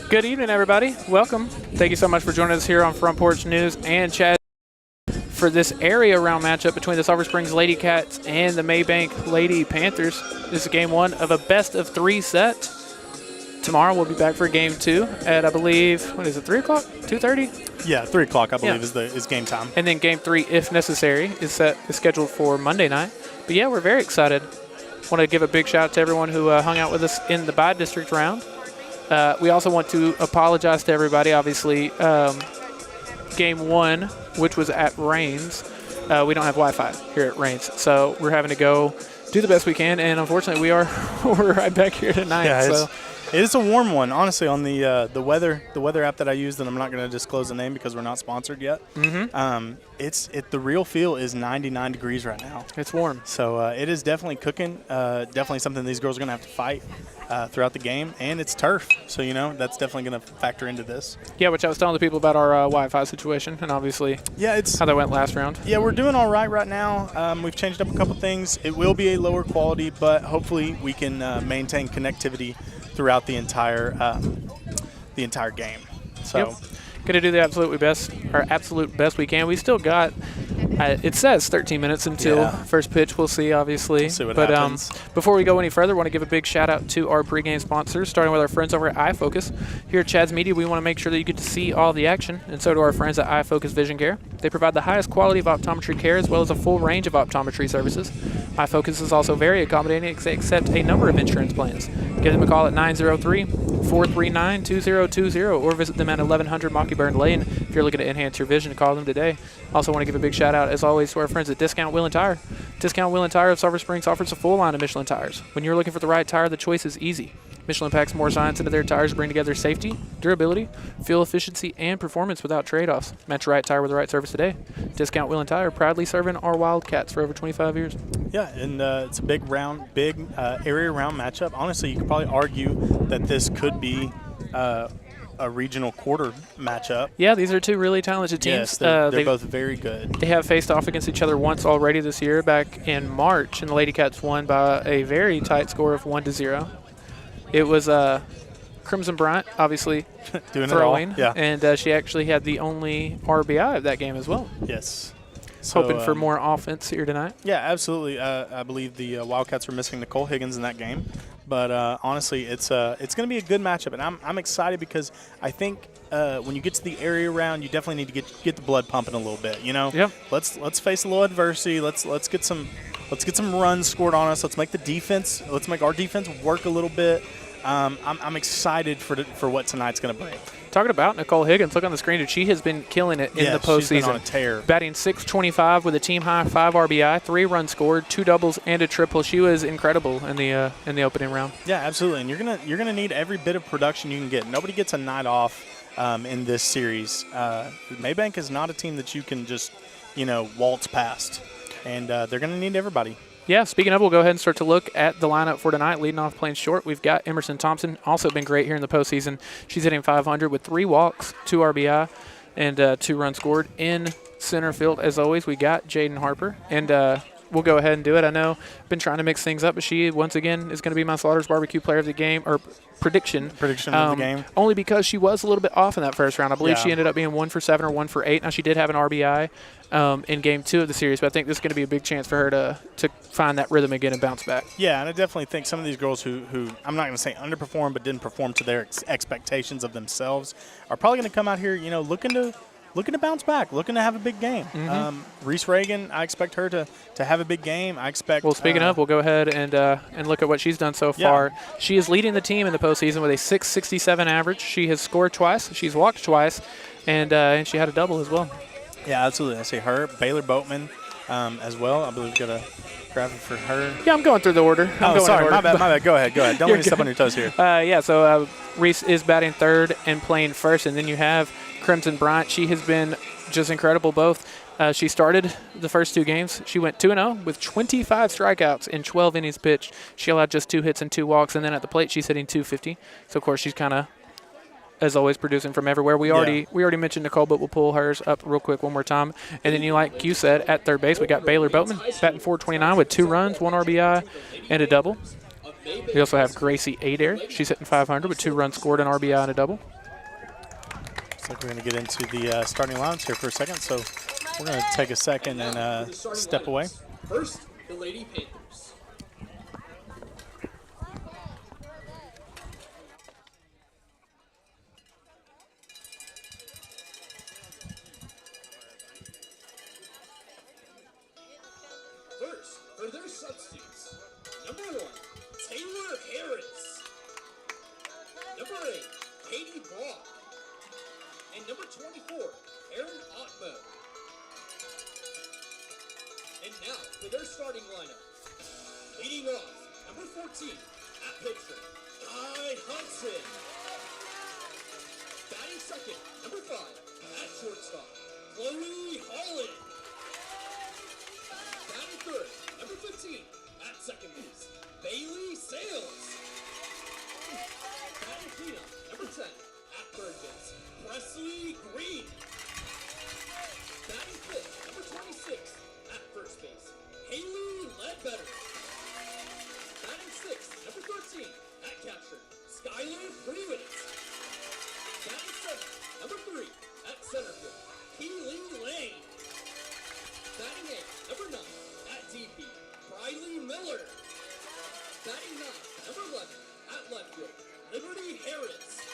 Good evening, everybody. Welcome. Thank you so much for joining us here on Front Porch News and Chad for this area round matchup between the Sulphur Springs Lady Cats and the Mabank Lady Panthers. This is game one of a best-of-3 set. Tomorrow we'll be back for game two at, I believe, what is it, 3 o'clock, 2:30? Yeah, 3 o'clock, I believe, is game time. And then game three, if necessary, is scheduled for Monday night. But yeah, we're very excited. Want to give a big shout out to everyone who hung out with us in the by-district round. We also want to apologize to everybody. Obviously, game one, which was at Rains, we don't have Wi-Fi here at Rains, so we're having to go do the best we can. And unfortunately, we're right back here tonight. Yeah, it is a warm one, honestly. On the weather app that I used, and I'm not going to disclose the name because we're not sponsored yet. The real feel is 99 degrees right now. It's warm, so it is definitely cooking. Definitely something these girls are going to have to fight throughout the game, and it's turf, so that's definitely going to factor into this. Yeah, which I was telling the people about our Wi-Fi situation, and obviously, how that went last round. Yeah, we're doing all right now. We've changed up a couple things. It will be a lower quality, but hopefully we can maintain connectivity throughout the entire game. So, going to do the absolute best we can. We still got. It says 13 minutes until first pitch. We'll see, obviously. We'll see what happens. Before we go any further, I want to give a big shout-out to our pregame sponsors, starting with our friends over at iFocus. Here at Chad's Media, we want to make sure that you get to see all the action, and so do our friends at iFocus Vision Care. They provide the highest quality of optometry care as well as a full range of optometry services. iFocus is also very accommodating, accept a number of insurance plans. Give them a call at 903-439-2020 or visit them at 1100 Mockingbird Lane if you're looking to enhance your vision. Call them today. Also want to give a big shout-out, as always, to our friends at Discount Wheel & Tire. Discount Wheel & Tire of Sulphur Springs offers a full line of Michelin tires. When you're looking for the right tire, the choice is easy. Michelin packs more science into their tires to bring together safety, durability, fuel efficiency, and performance without trade-offs. Match the right tire with the right service today. Discount Wheel & Tire, proudly serving our Wildcats for over 25 years. Yeah, and it's a big area round matchup. Honestly, you could probably argue that this could be a regional quarter matchup. Yeah, these are two really talented teams. Yes, they're both very good. They have faced off against each other once already this year, back in March, and the Lady Cats won by a very tight score of 1-0. It was Crimson Bryant, obviously, throwing, and she actually had the only RBI of that game as well. Yes. So, hoping for more offense here tonight. Yeah, absolutely. I believe the Wildcats were missing Nicole Higgins in that game. But honestly, it's going to be a good matchup, and I'm excited because I think when you get to the area round, you definitely need to get the blood pumping a little bit. Yep. Let's face a little adversity. Let's get some runs scored on us. Let's make our defense work a little bit. I'm excited for what tonight's going to bring. Talking about Nicole Higgins, look on the screen. She has been killing it in the postseason. She's been on a tear. Batting .625 with a team high 5 RBI, 3 runs scored, 2 doubles and a triple. She was incredible in the opening round. Yeah, absolutely. And you're gonna need every bit of production you can get. Nobody gets a night off in this series. Mabank is not a team that you can just waltz past, and they're gonna need everybody. Yeah, speaking of, we'll go ahead and start to look at the lineup for tonight. Leading off playing short, we've got Emerson Thompson, also been great here in the postseason. She's hitting .500 with 3 walks, 2 RBI, and 2 runs scored. In center field, as always, we got Jaden Harper, and we'll go ahead and do it. I know I've been trying to mix things up, but she, once again, is going to be my Slaughter's Barbecue Player of the Game, or prediction of the game. Only because she was a little bit off in that first round. I believe she ended up being 1 for 7 or 1 for 8. Now, she did have an RBI in game 2 of the series, but I think this is going to be a big chance for her to find that rhythm again and bounce back. Yeah, and I definitely think some of these girls who I'm not going to say underperformed but didn't perform to their expectations of themselves are probably going to come out here, looking to bounce back, looking to have a big game. Reese Reagan, I expect her to have a big game. I expect. Well, speaking of, we'll go ahead and look at what she's done so far. She is leading the team in the postseason with a .667 average. She has scored twice, she's walked twice, and she had a double as well. Yeah, absolutely. I see her, Baylor Boatman, as well. I believe we've got a graphic for her. Yeah, I'm going through the order. Sorry, my bad. Go ahead. Don't let me step on your toes here. So Reese is batting third and playing first, and then you have Crimson Bryant. She has been just incredible both. She started the first 2 games. She went 2-0 with 25 strikeouts in 12 innings pitched. She allowed just 2 hits and 2 walks, and then at the plate she's hitting .250. So, of course, she's kind of, as always, producing from everywhere. We already mentioned Nicole, but we'll pull hers up real quick one more time. And then, like you said, at third base, we got Baylor Boatman batting .429 with 2 runs, 1 RBI, and a double. We also have Gracie Adair. She's hitting 500 with 2 runs scored, an RBI, and a double. Looks like we're going to get into the starting lines here for a second, so we're going to take a second and step away. First, the Lady Panthers. First, for their substitutes, number 1, Taylor Harris. Number 8, Katie Brock. And number 24, Aaron Otmo. And now, for their starting lineup. Leading off, number 14, at pitcher, Guy Hudson. Batting second, number 5, at shortstop, Chloe Holland. Batting third, number 15, at second base, Bailey Sales. Batting cleanup, number 10, at third base, Presley Green. Batting fifth, number 26, at first base, Haley Ledbetter. Batting sixth, number 13, at catcher, Skylar Freeland. Batting seventh, number 3, at center field, Keely Lane. Batting eighth, number 9, at DP, Briley Miller. Batting ninth, number 11, at left field, Liberty Harris.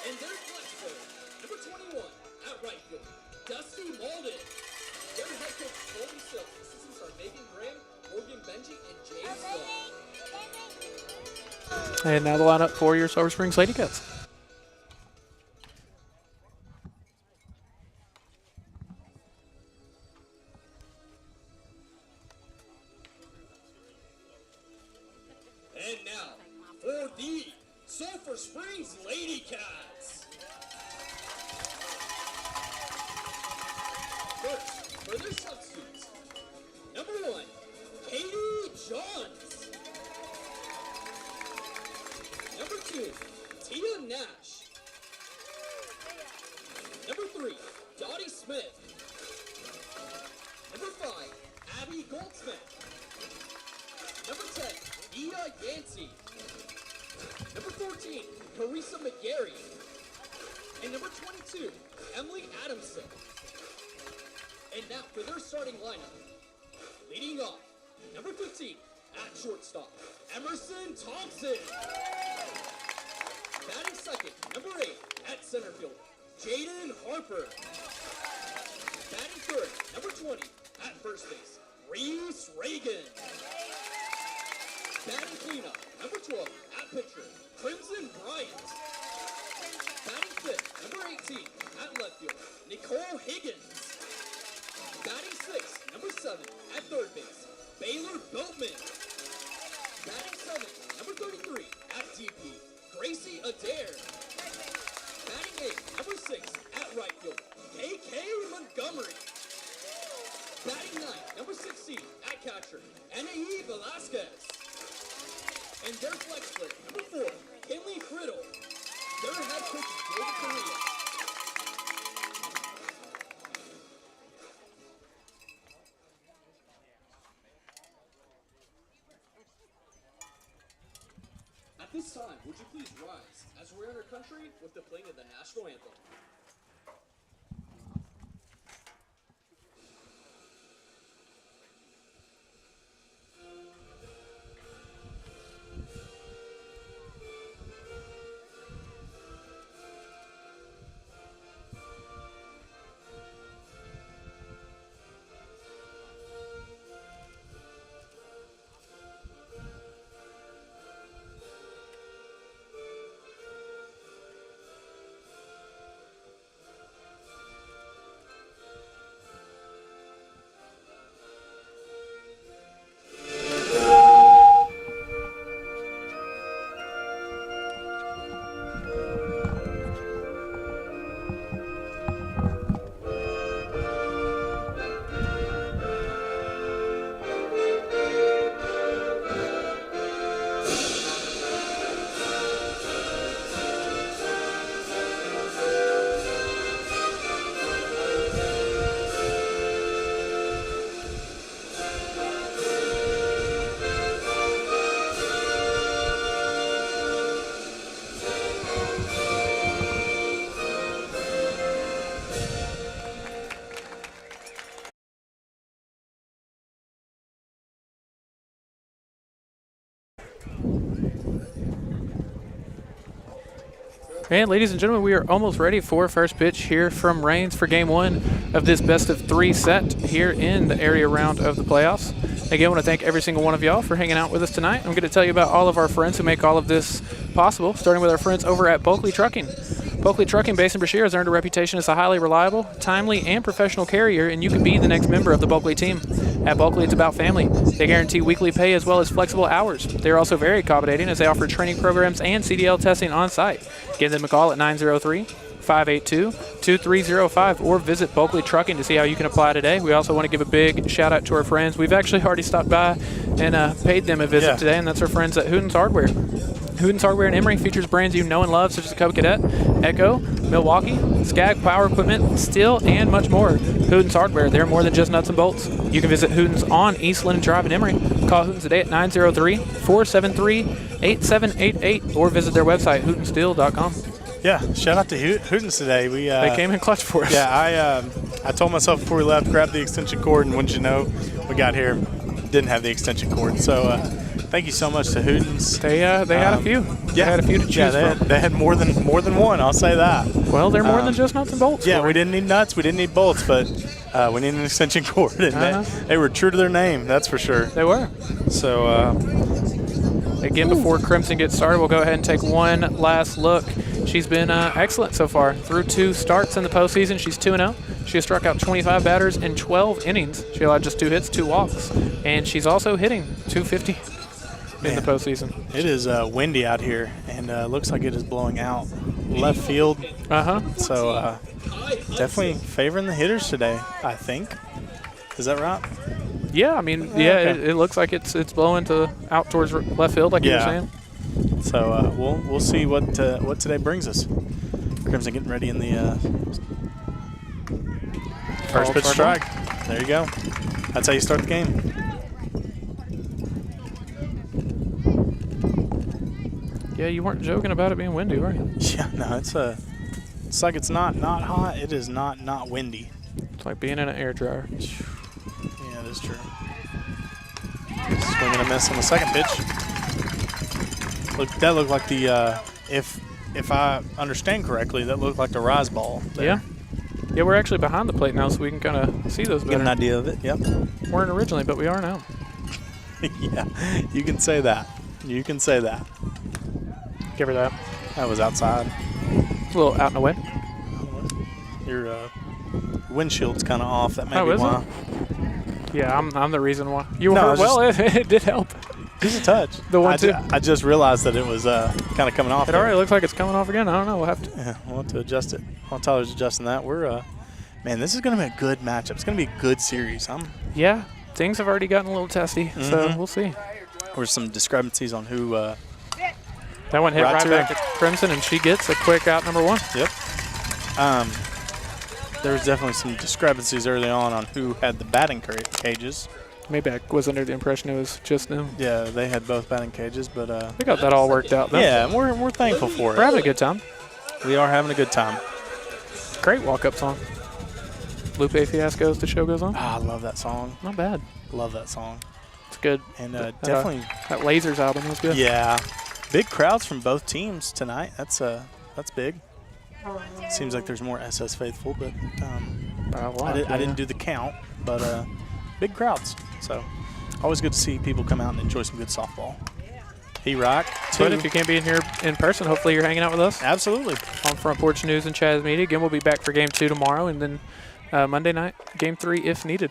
And their flex player, number 21, at right field, Dusty Malden. Their head coach, Colby Silk. Assistants are Megan Graham, Morgan Benji, and James Lowe. And now the lineup for your Sulphur Springs Lady Cats. And now, for the Sulphur Springs Lady Cats. First, for their substitutes, number 1, Katie Johns. Number 2, Tia Nash. Number 3, Dottie Smith. Number 5, Abby Goldsmith. Number 10, Nia Yancey. Number 14, Carissa McGarry. And number 22, Emily Adamson. And now for their starting lineup. Leading off, number 15, at shortstop, Emerson Thompson. Batting second, number 8, at center field, Jaden Harper. Batting third, number 20, at first base, Reese Reagan. Batting cleanup, number 12, at pitcher, Crimson Bryant. Batting fifth, number 18, at left field, Nicole Higgins. Batting sixth, number 7, at third base, Baylor Boatman. Batting seventh, number 33, at DP, Gracie Adair. Batting eighth, number 6, at right field, KK Montgomery. Batting ninth, number 16, at catcher, Anae Velasquez. And their flex player, number 4, Kinley Criddle. Their head coach is David Correa. At this time, would you please rise as we honor our country with the playing of the national anthem. And ladies and gentlemen, we are almost ready for first pitch here from Rains for game 1 of this best of 3 set here in the area round of the playoffs. Again, I want to thank every single one of y'all for hanging out with us tonight. I'm going to tell you about all of our friends who make all of this possible, starting with our friends over at Bulkley Trucking. Bulkley Trucking, based in Brashear, has earned a reputation as a highly reliable, timely, and professional carrier, and you can be the next member of the Bulkley team. At Bulkley, it's about family. They guarantee weekly pay as well as flexible hours. They're also very accommodating as they offer training programs and CDL testing on site. Give them a call at 903-582-2305 or visit Bulkley Trucking to see how you can apply today. We also want to give a big shout out to our friends. We've actually already stopped by and paid them a visit today, and that's our friends at Hooten's Hardware. Hooten's Hardware in Emory features brands you know and love, such as the Cub Cadet, Echo, Milwaukee, Skag Power Equipment, Steel, and much more. Hooten's Hardware, they're more than just nuts and bolts. You can visit Hooten's on East Linden Drive in Emory. Call Hooten's today at 903-473-8788 or visit their website, hootensteel.com. Yeah, shout out to Hooten's today. They came in clutch for us. Yeah, I told myself before we left, grab the extension cord, and wouldn't you know, we got here, didn't have the extension cord. So thank you so much to Hooten's. They had a few. They had a few to choose from. They had more than one. I'll say that. Well, they're more than just nuts and bolts. Yeah, we didn't need nuts, we didn't need bolts, but we needed an extension cord, and they were true to their name. That's for sure. They were. So again, before Crimson gets started, we'll go ahead and take one last look. She's been excellent so far. Through 2 starts in the postseason, she's 2-0. She has struck out 25 batters in 12 innings. She allowed just 2 hits, 2 walks, and she's also hitting .250 in the postseason. It is windy out here, and looks like it is blowing out left field. So definitely favoring the hitters today, I think. Is that right? Yeah, I mean, it looks like it's blowing out towards left field, like you were saying. So we'll see what today brings us. Crimson getting ready in the first pitch strike. There you go. That's how you start the game. Yeah, you weren't joking about it being windy, were you? Yeah, no, it's like it's not hot. It is not windy. It's like being in an air dryer. Yeah, that is true. Swing and a miss on the second pitch. That looked like the if I understand correctly, that looked like the rise ball there. Yeah, we're actually behind the plate now, so we can kind of see those better. Get an idea of it. Yep. Weren't originally, but we are now. Yeah, you can say that. You can say that. Give her that. That was outside. A little out and away. Your windshield's kind of off. That may be is why. It? Yeah, I'm the reason why. It did help. Just a touch. The 1-2. I just realized that it was kind of coming off. It already looks like it's coming off again. I don't know. We'll have to. Yeah, we'll have to adjust it. While Tyler's adjusting that, we're man, this is going to be a good matchup. It's going to be a good series. Yeah, things have already gotten a little testy, so we'll see. There's some discrepancies on who. That one hit right back at Crimson, and she gets a quick out number 1. Yep. There was definitely some discrepancies early on who had the batting cages. Maybe I was under the impression it was just them. Yeah, they had both batting cages, but we got that all worked out, though. Yeah, we're thankful for it. We're having a good time. We are having a good time. Great walk-up song. Lupe Fiasco's The Show Goes On. I love that song. Not bad. Love that song. It's good. And definitely that Lasers album was good. Yeah, big crowds from both teams tonight. That's big. Seems like there's more SS faithful, but I didn't do the count, but big crowds. So always good to see people come out and enjoy some good softball. Rock. But if you can't be in here in person, hopefully you're hanging out with us. Absolutely. On Front Porch News and Chaz Media. Again, we'll be back for Game 2 tomorrow, and then Monday night, Game 3 if needed.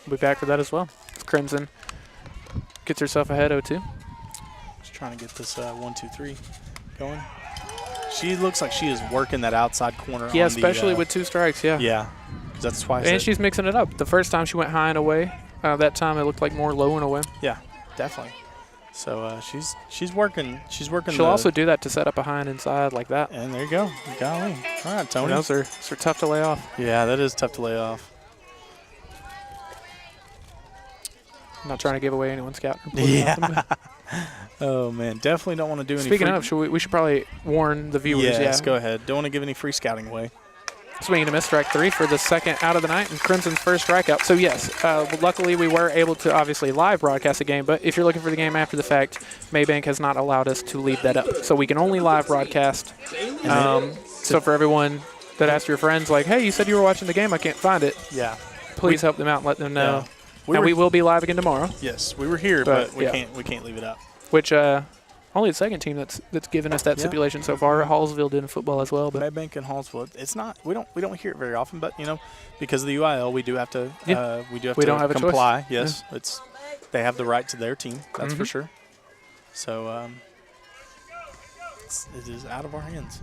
We'll be back for that as well. Crimson gets herself ahead 0-2. Just trying to get this 1-2-3 going. She looks like she is working that outside corner. Yeah, especially with 2 strikes, yeah. Yeah, because that's twice. And she's mixing it up. The first time she went high and away. That time it looked like more low and away. Yeah, definitely. So she's working. She's working. She'll also do that to set up a high and inside like that. And there you go. Golly. All right, Tony. Those are tough to lay off. Yeah, that is tough to lay off. I'm not trying to give away anyone's scout. Yeah. Oh, man. Definitely don't want to do any Speaking of, we should probably warn the viewers. Yes, go ahead. Don't want to give any free scouting away. Swinging a miss, strike 3 for the second out of the night, and Crimson's first strikeout. So yes, luckily we were able to obviously live broadcast the game, but if you're looking for the game after the fact, Mabank has not allowed us to leave that up. So we can only live broadcast. So for everyone that asked your friends, like, hey, you said you were watching the game, I can't find it. Yeah. Please help them out and let them know. Yeah. We will be live again tomorrow. Yes, we were here, but we yeah. can't leave it up. Which only the second team that's given us that stipulation so far. Hallsville did in football as well, but Mabank and Hallsville. It's not. We don't hear it very often, but because of the UIL, we do have to. We don't have comply. A choice. Yes, they have the right to their team. That's for sure. So it is out of our hands.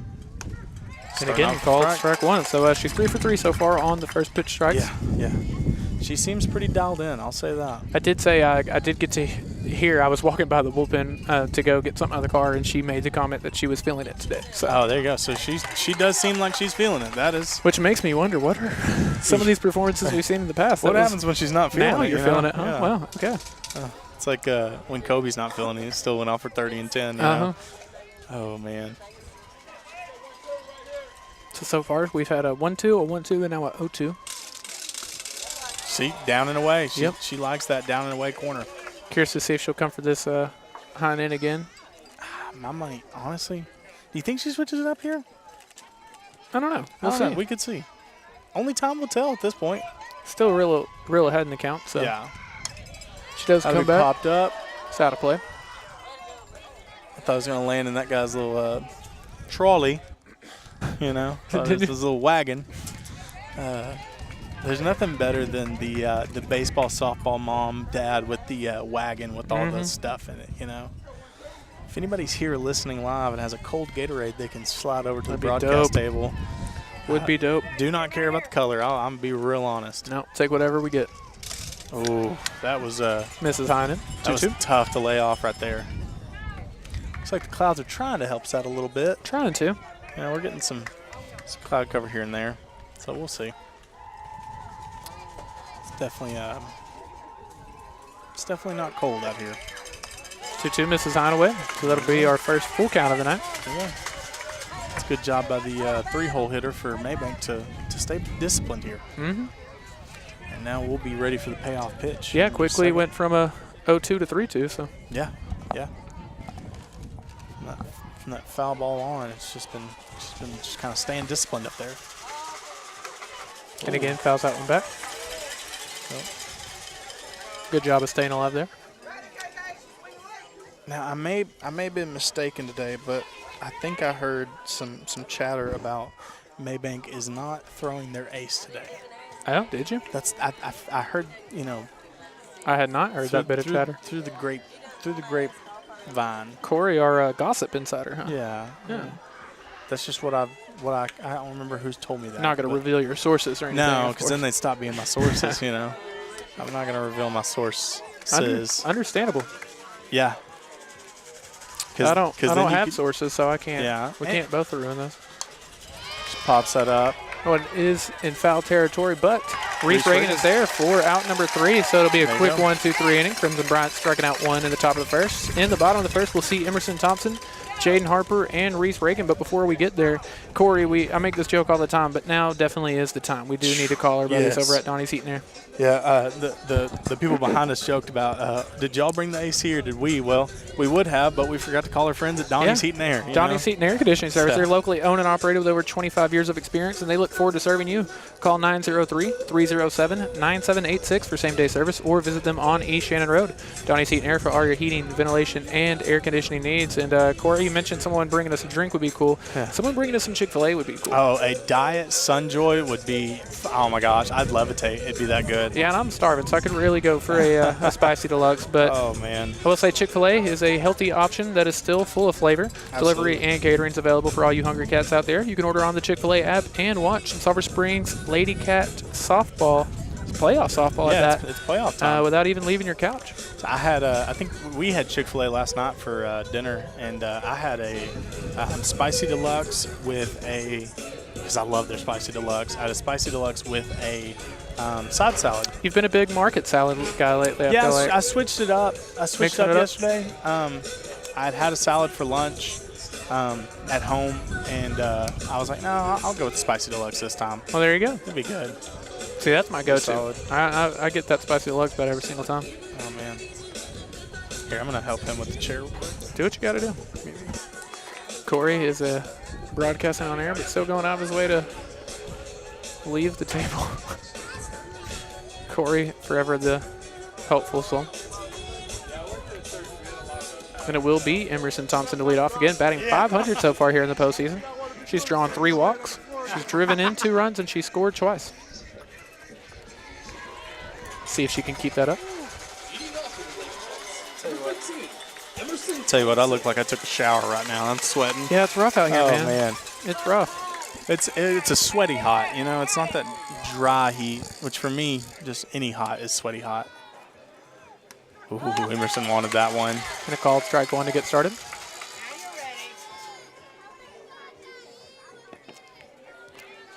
And again, called strike 1. So she's 3 for 3 so far on the first pitch strikes. Yeah. She seems pretty dialed in. I'll say that. I did say I did get to hear. I was walking by the bullpen to go get something out of the car, and she made the comment that she was feeling it today. So. Oh, there you go. So she does seem like she's feeling it. That is. Which makes me wonder what are some of these performances we've seen in the past. What happens when she's not feeling it? Now you're feeling it. Huh? Yeah. Well, okay. It's like when Kobe's not feeling it, he still went off for 30 and 10. You know? Oh man. So far we've had a 1-2, a 1-2, and now a 0-2. See, down and away. She likes that down and away corner. Curious to see if she'll come for this hind end again. My money, honestly. Do you think she switches it up here? I don't know. We'll see. We could see. Only time will tell at this point. Still real ahead in the count. So yeah. She does come back. Popped up. It's out of play. I thought I was going to land in that guy's little trolley. His little wagon. There's nothing better than the baseball, softball mom, dad with the wagon with all the stuff in it, If anybody's here listening live and has a cold Gatorade, they can slide over to the broadcast table. Would be dope. Do not care about the color. I'm going to be real honest. No, take whatever we get. Oh, that was Mrs. Heinen. That was tough to lay off right there. Looks like the clouds are trying to help us out a little bit. Trying to. Yeah, we're getting some cloud cover here and there, so we'll see. It's definitely not cold out here. 2-2 misses Hineaway, so that'll be our first full count of the night. Yeah. It's a good job by the three-hole hitter for Mabank to stay disciplined here. And now we'll be ready for the payoff pitch. Yeah, quickly went from a 0-2 to 3-2. So yeah. From that foul ball on, it's just been kind of staying disciplined up there. And again, fouls that one back. Good job of staying alive there. Now I may have been mistaken today, but I think I heard some chatter about Mabank is not throwing their ace today. Oh, did you? I heard, I had not heard that bit of chatter. Through the grapevine. Corey, our gossip insider, huh? Yeah. That's just what I don't remember who's told me that. Not going to reveal your sources or anything. No, because then they'd stop being my sources, I'm not going to reveal my sources. Understandable. Yeah. I don't have sources, so I can't. Yeah. We can't both ruin those. Just pops that up. Oh, it is in foul territory, but Reese Reagan is there for out number 3, so it'll be a quick 1-2-3 inning. Crimson Bryant striking out 1 in the top of the first. In the bottom of the first, we'll see Emerson Thompson, Jaden Harper, and Reese Reagan. But before we get there, Corey, I make this joke all the time, but now definitely is the time. We do need to call our buddies over at Donnie's Heating Air. Yeah, the people behind us joked about, did y'all bring the AC or did we? Well, we would have, but we forgot to call our friends at Donnie's Heating Air. Donnie's Heating Air Conditioning Service. They're locally owned and operated with over 25 years of experience, and they look forward to serving you. Call 903-307-9786 for same-day service, or visit them on East Shannon Road. Donnie's Heating Air for all your heating, ventilation, and air conditioning needs. And Corey, you mentioned someone bringing us a drink would be cool. Yeah. Someone bringing us some Chick-fil-A would be cool. Oh, a Diet Sunjoy would be, oh my gosh, I'd levitate. It'd be that good. Yeah, and I'm starving, so I could really go for a spicy deluxe. But oh man, I will say Chick-fil-A is a healthy option that is still full of flavor. Absolutely. Delivery and catering is available for all you hungry cats out there. You can order on the Chick-fil-A app and watch Sulphur Springs Lady Cat softball. It's playoff softball at that. It's playoff time. Without even leaving your couch. So I think we had Chick-fil-A last night for dinner, and I had a spicy deluxe with because I love their spicy deluxe. I had a spicy deluxe with a side salad. You've been a big market salad guy lately. Yeah, I switched it up. I switched it up yesterday. I'd had a salad for lunch. at home, and I was like, no, I'll go with the spicy deluxe this time. Well, there you go. It'll be good. See, that's my go-to. Solid. I get that spicy deluxe about every single time. Oh man. Here, I'm gonna help him with the chair real quick. Do what you got to do. Corey is broadcasting on air, but still going out of his way to leave the table. Corey, forever the helpful soul. And it will be Emerson Thompson to lead off again, batting 500 so far here in the postseason. She's drawn 3 walks. She's driven in 2 runs, and she scored twice. See if she can keep that up. Tell you what, I look like I took a shower right now. I'm sweating. Yeah, it's rough out here, Oh man. man, It's rough. it's a sweaty hot. You know, it's not that dry heat, which for me, just any hot is sweaty hot. Ooh, Emerson wanted that one. Gonna call strike 1 to get started.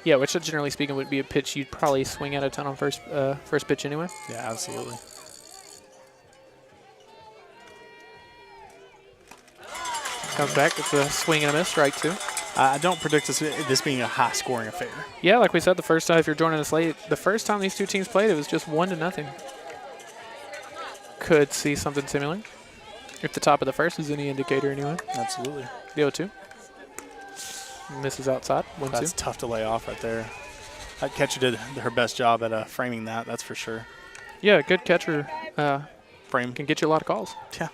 Yeah, which generally speaking would be a pitch you'd probably swing out a ton on first pitch anyway. Yeah, absolutely. Comes back. It's a swing and a miss, strike 2. I don't predict this being a high-scoring affair. Yeah, like we said the first time, if you're joining us late, the first time these two teams played, it was just 1-0. Could see something similar. If the top of the first is any indicator anyway. Absolutely. The 0-2. Misses outside, 1-2. That's tough to lay off right there. That catcher did her best job at framing that, that's for sure. Yeah, a good catcher Frame. can get you a lot of calls. Yeah.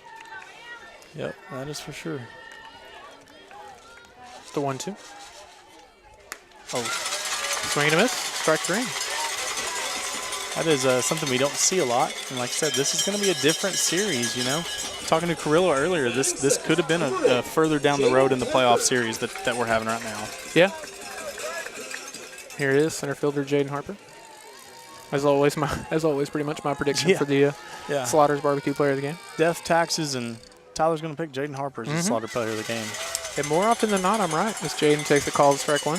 Yep, that is for sure. It's the 1-2. Oh, Swing and a miss, strike 3. that is something we don't see a lot. And like I said, this is going to be a different series, you know. Talking to Carrillo earlier, this could have been a further down the road in the playoff series that we're having right now. Yeah. Here it is, center fielder Jaden Harper. As always, pretty much my prediction for the Slaughter's Barbecue Player of the Game. Death, taxes, and Tyler's going to pick Jaden Harper as the Slaughter Player of the Game. And more often than not, I'm right. As Jaden takes the call to strike 1.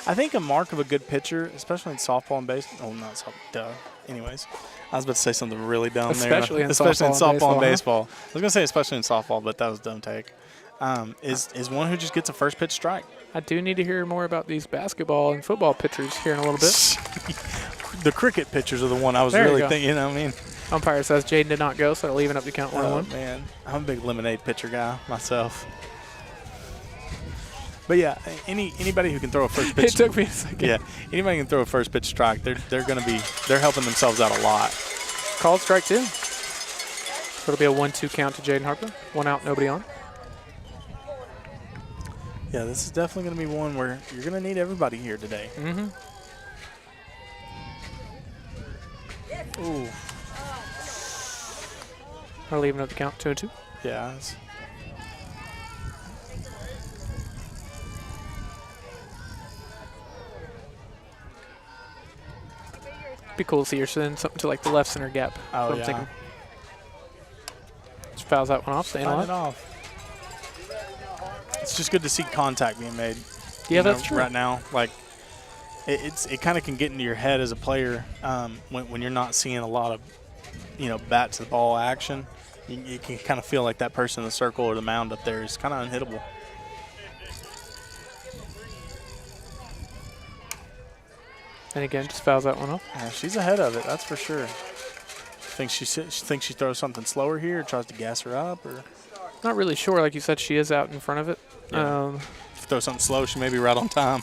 I think a mark of a good pitcher, especially in softball and baseball. Oh, not softball. Duh. Anyways, I was about to say something really dumb Especially there. in Especially in softball and baseball. baseball. I was going to say especially in softball, but that was a dumb take. Is one who just gets a first pitch strike. I do need to hear more about these basketball and football pitchers here in a little bit. The cricket pitchers are the one I was There you really go. thinking. You know what I mean? Umpire says Jaden did not go, so they're leaving up to count 1-1. Man, I'm a big lemonade pitcher guy myself. But yeah, anybody who can throw a first pitch. It took me a second. Yeah, anybody who can throw a first pitch strike, they're helping themselves out a lot. Called strike 2. So it'll be a 1-2 count to Jaden Harper. 1 out, nobody on. Yeah, this is definitely going to be one where you're going to need everybody here today. Mm-hmm. Ooh, We're leaving up to count 2-2. yeah. It's, Be cool to see her send something to like the left center gap. Oh, That's what yeah. I'm thinking. Just fouls that one off, staying find it alive. off. It's just good to see contact being made. Yeah, you know, that's true. Right now, like it kind of can get into your head as a player when you're not seeing a lot of bat to the ball action. You can kind of feel like that person in the circle or the mound up there is kind of unhittable. And again, just fouls that one off. Yeah, she's ahead of it, that's for sure. Thinks she throws something slower here, or tries to gas her up, or Not really sure. Like you said, she is out in front of it. Yeah. if you throw something slow, she may be right on time.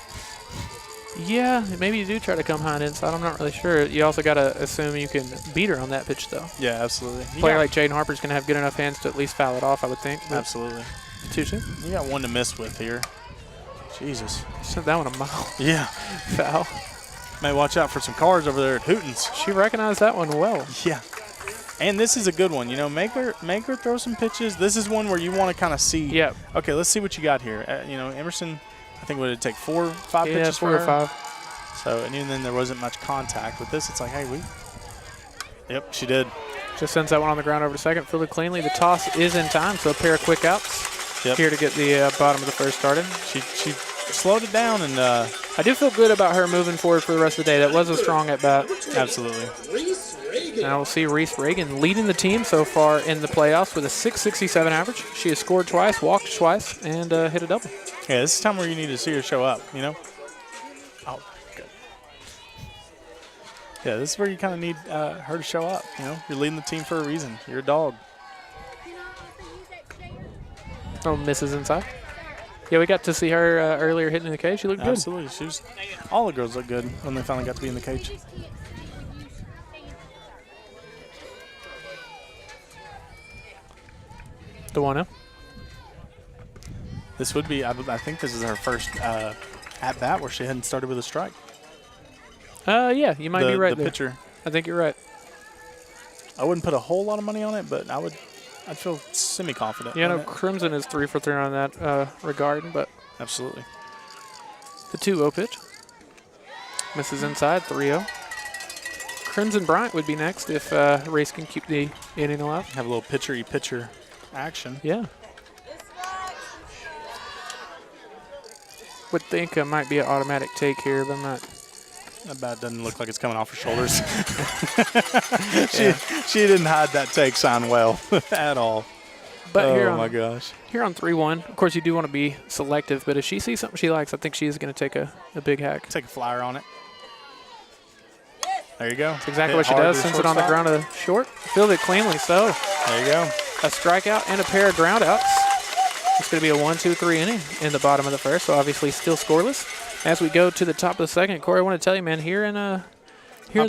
Yeah, maybe you do try to come high and inside. I'm not really sure. You also got to assume you can beat her on that pitch, though. Yeah, absolutely. A player like Jaden Harper's going to have good enough hands to at least foul it off, I would think. Absolutely. 2-2. You got one to miss with here. Jesus. Sent that one a mile. Yeah. Foul. May watch out for some cars over there at Hooten's. She recognized that one well. Yeah. And this is a good one. Make her throw some pitches. This is one where you want to kind of see. Yeah. Okay, let's see what you got here. Emerson, I think would it take 4 or 5 pitches for 4 or her? 5. So, and even then there wasn't much contact with this. It's like, hey, Yep, she did. Just sends that one on the ground over to second. Fielded cleanly. The toss is in time, so a pair of quick outs here to get the bottom of the first started. She slowed it down, and I do feel good about her moving forward for the rest of the day. That was a strong at bat. absolutely. Reese Reagan. Now we'll see Reese Reagan leading the team so far in the playoffs with a 667 average. She has scored twice, walked twice, and hit a double. Yeah, this is time where you need to see her show up, you know? Oh, good. Yeah, this is where you kind of need her to show up, you know? You're leading the team for a reason. You're a dog. Oh, misses inside. Yeah, we got to see her earlier hitting in the cage. She looked good. Absolutely. All the girls look good when they finally got to be in the cage. The 1-0. This would be, I think this is her first at-bat where she hadn't started with a strike. Yeah, you might be right the there. pitcher. I think you're right. I wouldn't put a whole lot of money on it, but I'd feel semi-confident. Yeah, no, in it. Crimson is 3 for 3 on that regard, but Absolutely. the 2-0 pitch. Misses inside, 3-0. Crimson Bryant would be next if Reese can keep the inning alive. Have a little pitcher action. Yeah. Would think it might be an automatic take here, but I'm not. That bat doesn't look like it's coming off her shoulders. She didn't hide that take sign well at all. But oh my gosh. Here on 3-1, of course you do want to be selective, but if she sees something she likes, I think she is going to take a big hack. Take a flyer on it. There you go. That's exactly Hit what she hard does. to Sends it on the shortstop. ground to short. Fielded cleanly, so There you go. a strikeout and a pair of groundouts. It's going to be a 1-2-3 inning in the bottom of the first, so obviously still scoreless. As we go to the top of the second, Corey, I want to tell you, man, here in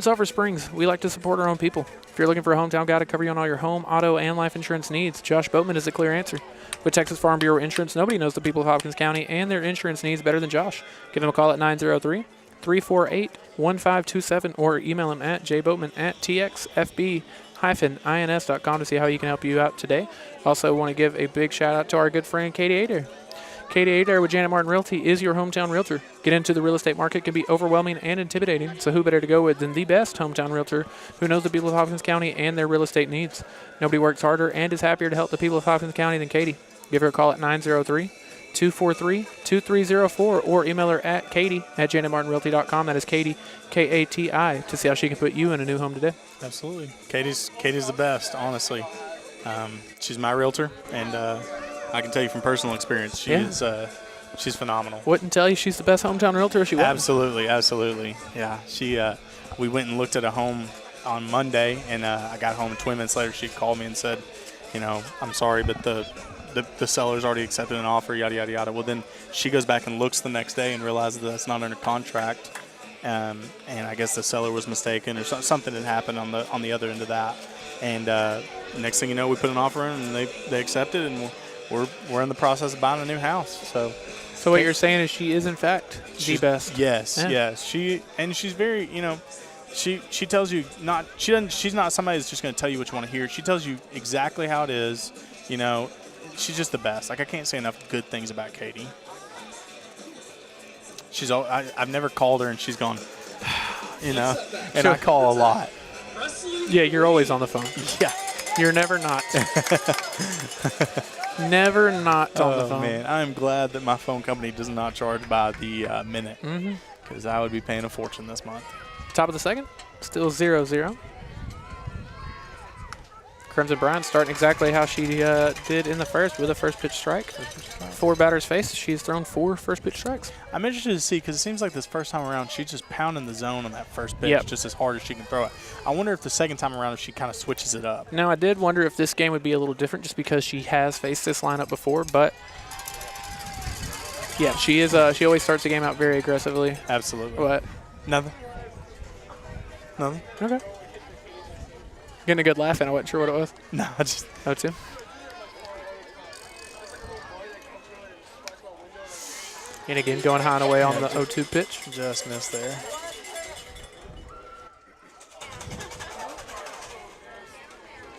Sulphur Springs, we like to support our own people. If you're looking for a hometown guy to cover you on all your home, auto, and life insurance needs, Josh Boatman is a clear answer. With Texas Farm Bureau Insurance, nobody knows the people of Hopkins County and their insurance needs better than Josh. Give him a call at 903-348-1527 or email him at jboatman@txfb-ins.com to see how he can help you out today. Also want to give a big shout out to our good friend Katie Adair. Katie Adair with Janet Martin Realty is your hometown realtor. Get into the real estate market can be overwhelming and intimidating, so who better to go with than the best hometown realtor who knows the people of Hopkins County and their real estate needs. Nobody works harder and is happier to help the people of Hopkins County than Katie. Give her a call at 903-243-2304 or email her at katie@janetmartinrealty.com. That is Katie, K-A-T-I, to see how she can put you in a new home today. Absolutely. Katie's the best, honestly. She's my realtor, and I can tell you from personal experience, she's phenomenal. Wouldn't tell you she's the best hometown realtor if she wasn't. Absolutely. Yeah, we went and looked at a home on Monday, and I got home 20 minutes later. She called me and said, I'm sorry, but the seller's already accepted an offer, yada, yada, yada. Well, then she goes back and looks the next day and realizes that it's not under contract, and I guess the seller was mistaken or something had happened on the other end of that. And next thing you know, we put an offer in, and they accepted, and we're in the process of buying a new house. So what you're saying is she is in fact the best. Yes, Yeah. yes. She's very, she tells you she's not somebody that's just going to tell you what you want to hear. She tells you exactly how it is. She's just the best. Like, I can't say enough good things about Katie. I've never called her and she's gone, and I call a lot. Yeah, you're always on the phone. Yeah. You're never not. Never not on the phone. Oh, man. I'm glad that my phone company does not charge by the minute, because I would be paying a fortune this month. Top of the second, still 0-0. Crimson Bryant starting exactly how she did in the first with a first pitch strike. 4 batters faced. She's thrown 4 first pitch strikes. I'm interested to see, because it seems like this first time around she's just pounding the zone on that first pitch just as hard as she can throw it. I wonder if the second time around if she kind of switches it up. Now, I did wonder if this game would be a little different just because she has faced this lineup before, but yeah, she is. She always starts the game out very aggressively. Absolutely. What? Nothing. Okay. Getting a good laugh, and I wasn't sure what it was. No, I just. 0-2. And again, going high and away on the 0-2 pitch. Just missed there.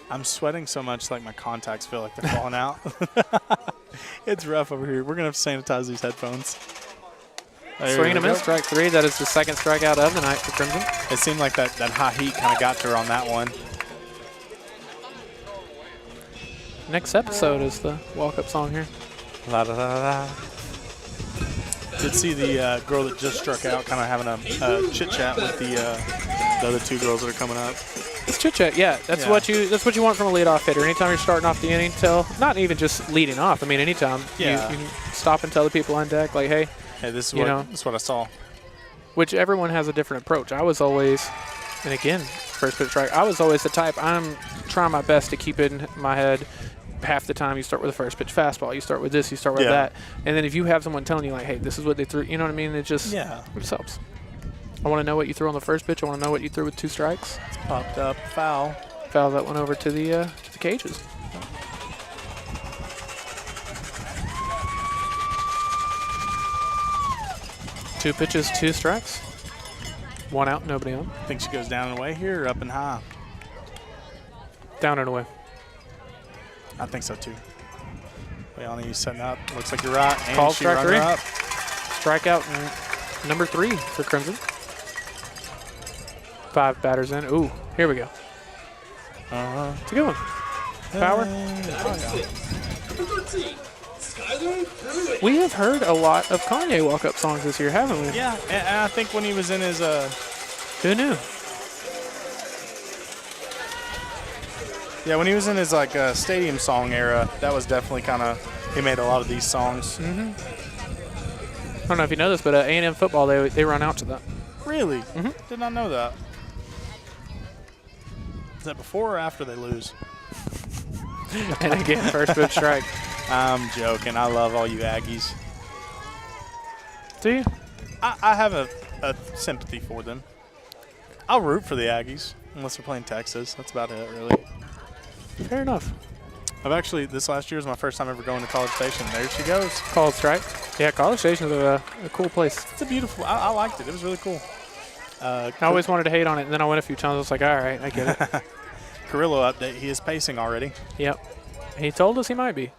I'm sweating so much like my contacts feel like they're falling out. It's rough over here. We're going to have to sanitize these headphones. Swing and a miss, strike 3. That is the second strikeout of the night for Crimson. It seemed like that high heat kind of got to her on that one. Next episode is the walk-up song here. La da da da. Did see the girl that just struck out kind of having a chit-chat with the other 2 girls that are coming up. This chit chat. Yeah, that's what you want from a leadoff hitter. Anytime you're starting off the inning, not even just leading off. I mean, anytime you can stop and tell the people on deck, like, hey, this is this is what I saw. Which everyone has a different approach. I was always, and again, first pitch strike. I was always the type. I'm trying my best to keep it in my head. Half the time you start with a first pitch fastball. You start with this. You start with that. And then if you have someone telling you like, hey, this is what they threw. You know what I mean? It just helps. I want to know what you threw on the first pitch. I want to know what you threw with 2 strikes. It's popped up. Foul. Foul that one over to the cages. Two pitches, 2 strikes. 1 out, nobody on. Think she goes down and away here or up and high? Down and away. I think so too. Leonie, you setting up. Looks like you're right. And Call she strike 3. up. Strikeout number 3 for Crimson. 5 batters in. Ooh, here we go. It's a good one. Power. We have heard a lot of Kanye walk-up songs this year, haven't we? Yeah, and I think when he was in his Who knew? Yeah, when he was in his like stadium song era, that was definitely kind of, he made a lot of these songs. I don't know if you know this, but A&M football, they run out to that. Really? Did not know that. Is that before or after they lose? And again, first pitch strike. I'm joking. I love all you Aggies. Do you? I have a sympathy for them. I'll root for the Aggies unless they're playing Texas. That's about it, really. Fair enough. I've actually, this last year was my first time ever going to College Station. There she goes. College strike. Yeah, College Station's a cool place. It's a beautiful, I liked it. It was really cool. I always wanted to hate on it, and then I went a few times. I was like, all right, I get it. Carrillo update. He is pacing already. Yep. He told us he might be.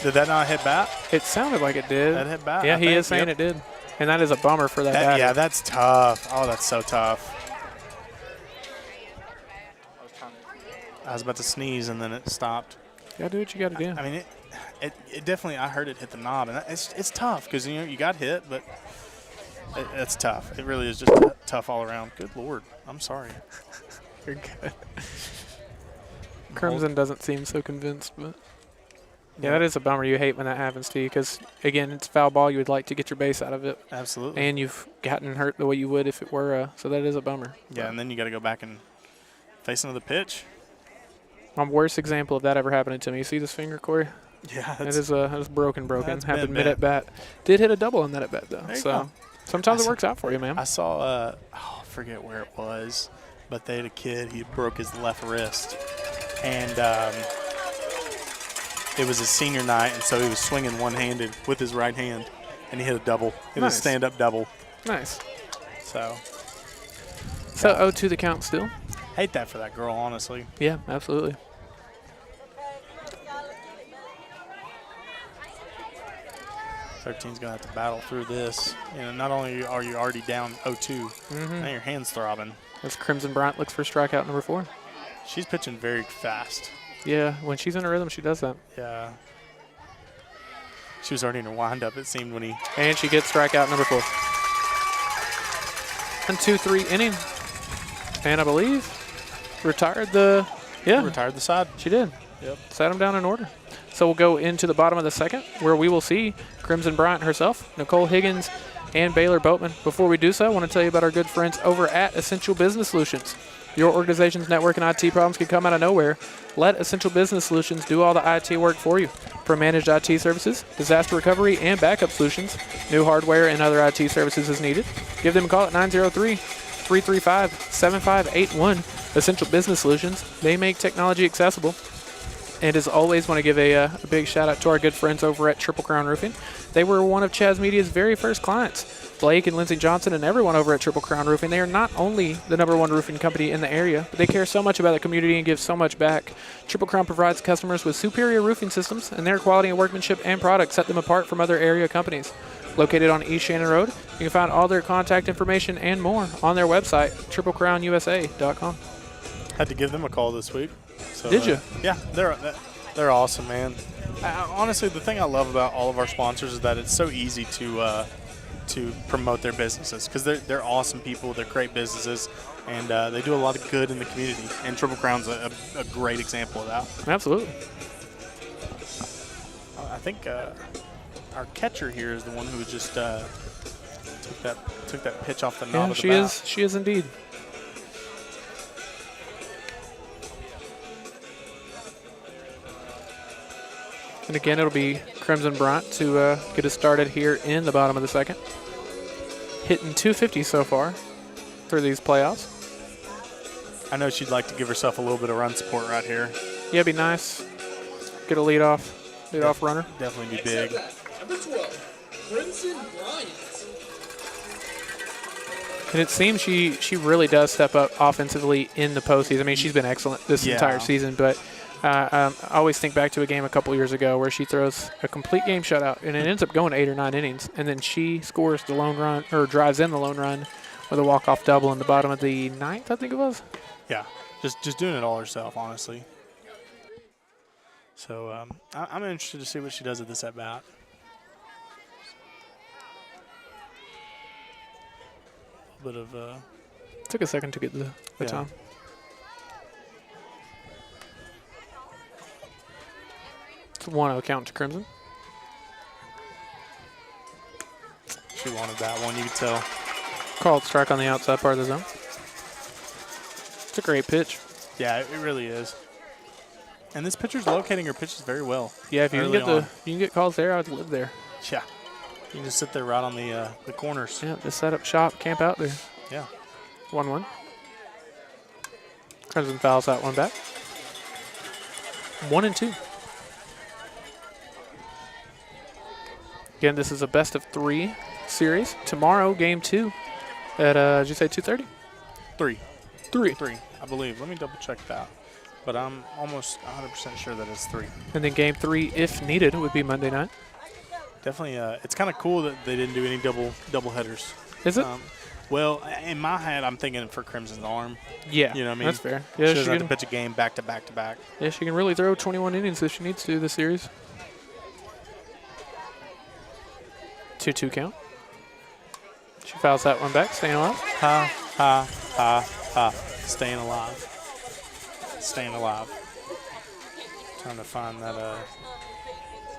Did that not hit bat? It sounded like it did. That hit bat? Yeah, he is saying it did. And that is a bummer for that batter. Yeah, that's tough. Oh, that's so tough. I was about to sneeze, and then it stopped. You got to do what you got to do. I mean, it definitely, I heard it hit the knob. And it's tough because, you got hit, but it's tough. It really is just tough all around. Good Lord. I'm sorry. You're good. Crimson doesn't seem so convinced, but yeah, that is a bummer. You hate when that happens to you because, again, it's foul ball. You would like to get your base out of it. Absolutely. And you've gotten hurt the way you would if it were, so that is a bummer. Yeah, and then you got to go back and face another pitch. My worst example of that ever happening to me. You see this finger, Corey? Yeah. That is broken. Happened mid-at-bat. bent. Did hit a double on that at-bat, though. There you So go. sometimes it works out for you, man. I saw, I forget where it was, but they had a kid. He broke his left wrist. And it was his senior night, and so he was swinging one-handed with his right hand, and he hit a double. It was a stand-up double. Nice. So 0-2 the count still. hate that for that girl, honestly. Yeah, absolutely. Thirteen's gonna have to battle through this. Not only are you already down 0-2, now your hand's throbbing. As Crimson Bryant looks for strikeout number 4. She's pitching very fast. Yeah, when she's in a rhythm, she does that. Yeah. She was already in her windup, it seemed, when he. And she gets strikeout number 4. 1-2-3 inning. And I believe retired the. Yeah. Retired the side. She did. Yep. Sat him down in order. So we'll go into the bottom of the second, where we will see Crimson Bryant herself, Nicole Higgins, and Baylor Boatman. Before we do so, I want to tell you about our good friends over at Essential Business Solutions. Your organization's network and IT problems can come out of nowhere. Let Essential Business Solutions do all the IT work for you. From managed IT services, disaster recovery, and backup solutions, new hardware and other IT services as needed. Give them a call at 903-335-7581. Essential Business Solutions. They make technology accessible. And as always, want to give a big shout out to our good friends over at Triple Crown Roofing. They were one of Chaz Media's very first clients. Blake and Lindsey Johnson and everyone over at Triple Crown Roofing, they are not only the #1 roofing company in the area, but they care so much about the community and give so much back. Triple Crown provides customers with superior roofing systems, and their quality of workmanship and products set them apart from other area companies. Located on East Shannon Road, you can find all their contact information and more on their website, triplecrownusa.com. Had to give them a call this week. So, Did you? Yeah, they're awesome, man. Honestly, the thing I love about all of our sponsors is that it's so easy to to promote their businesses, because they're awesome people. They're great businesses, and they do a lot of good in the community. And Triple Crown's a great example of that. Absolutely. I think our catcher here is the one who just took that pitch off the knob of the bat. She is indeed. And again, it'll be Crimson Bryant to get us started here in the bottom of the second. Hitting 250 so far through these playoffs. I know she'd like to give herself a little bit of run support right here. Yeah, it'd be nice. Get a lead off runner. Definitely be big. Number 12, Crimson Bryant. And it seems she really does step up offensively in the postseason. I mean, she's been excellent this entire season, but I always think back to a game a couple years ago where she throws a complete game shutout, and it ends up going 8 or 9 innings, and then she scores the lone run, or drives in the lone run with a walk-off double in the bottom of the 9th, I think it was. Yeah, just doing it all herself, honestly. So I'm interested to see what she does at this at-bat. A little bit of Took a second to get the time. It's 1-0 count to Crimson. she wanted that one, you could tell. Called strike on the outside part of the zone. It's a great pitch. Yeah, it really is. And this pitcher's locating her pitches very well. Yeah, if you can get calls there, I'd live there. Yeah. You can just sit there right on the corners. Yeah, just set up shop, camp out there. Yeah. 1-1. Crimson fouls that one back. 1-2. Again, this is a best-of-3 series. Tomorrow, game 2 at, did you say 2:30? 3. 3. 3, I believe. Let me double-check that. But I'm almost 100% sure that it's 3. And then game 3, if needed, would be Monday night. Definitely, it's kind of cool that they didn't do any double headers. Is it? Well, in my head, I'm thinking for Crimson's arm. Yeah, You know what I mean? that's fair. She Yeah, doesn't have to pitch a game back to back to back. Yeah, she can really throw 21 innings if she needs to this series. 2-2 count. She fouls that one back, staying alive. Ha, ha, ha, ha. Staying alive. Staying alive. Trying to find that.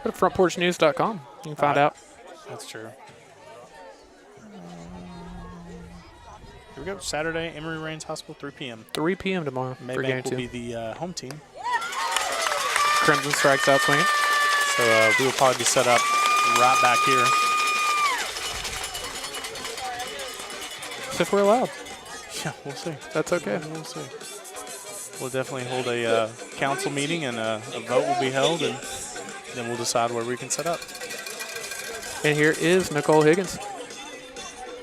Go to frontporchnews.com. You can find out. That's true. Here we go. Saturday, Emory Raines Hospital, 3 p.m. 3 p.m. tomorrow for game Mabank will 2. be the home team. Crimson strikes out swinging. So we will probably be set up right back here. So if we're allowed. Yeah, we'll see. That's okay. We'll see. We'll definitely hold a council meeting, and a vote will be held, and then we'll decide where we can set up. And here is Nicole Higgins.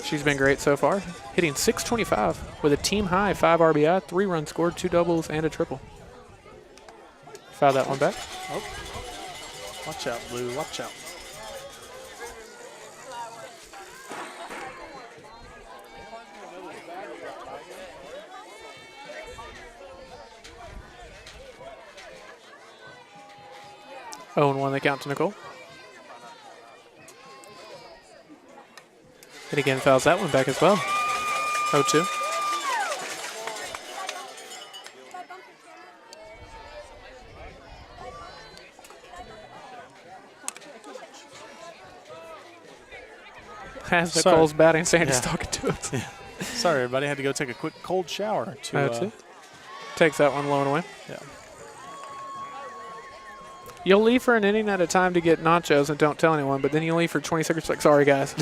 She's been great so far, hitting .625 with a team high 5 RBI, 3 runs scored, 2 doubles, and a triple. Foul that one back. Oh, watch out, Blue. Watch out. Oh, and 1 they count to Nicole. And again, fouls that one back as well. 0-2. As Nicole's batting, Sandy's talking to us. Yeah. Sorry, everybody. Had to go take a quick cold shower. Takes that one low and away. Yeah. You'll leave for an inning at a time to get nachos and don't tell anyone, but then you leave for 20 seconds like, sorry, guys.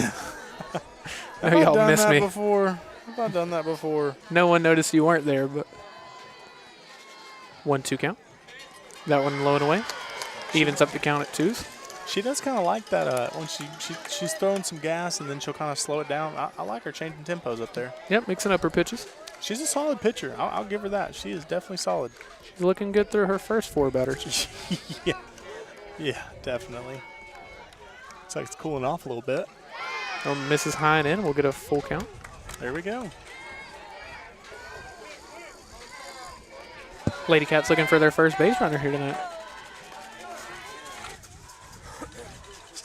I know y'all miss me. Have I done that before? No one noticed you weren't there, but 1-2 count. That one low and away. Evens up the count at 2s. She does kind of like that when she's throwing some gas and then she'll kind of slow it down. I like her changing tempos up there. Yep, mixing up her pitches. She's a solid pitcher. I'll give her that. She is definitely solid. She's looking good through her first 4 batters. Yeah, definitely. Looks like it's cooling off a little bit. Oh, misses high and in. We'll get a full count. There we go. Lady Cat's looking for their first base runner here tonight.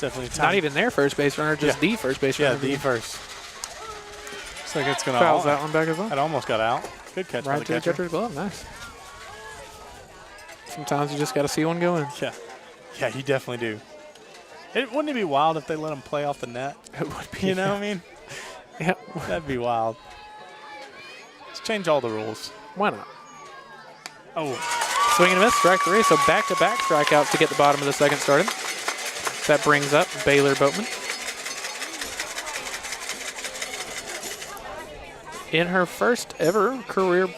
definitely time. Not even their first base runner, just Yeah. the first base Yeah, runner. the first. Looks like it's going to Fouls that one back as well. It almost got out. Good catch by Right the to the catcher. catcher's glove. Nice. Sometimes you just got to see one go in. Yeah. Yeah, you definitely do. Wouldn't it be wild if they let him play off the net? It would be. You know what I mean? Yeah. That'd be wild. Let's change all the rules. Why not? Oh, Swing and a miss, strike 3. So back-to-back strikeouts to get the bottom of the second started. That brings up Baylor Boatman. In her first ever career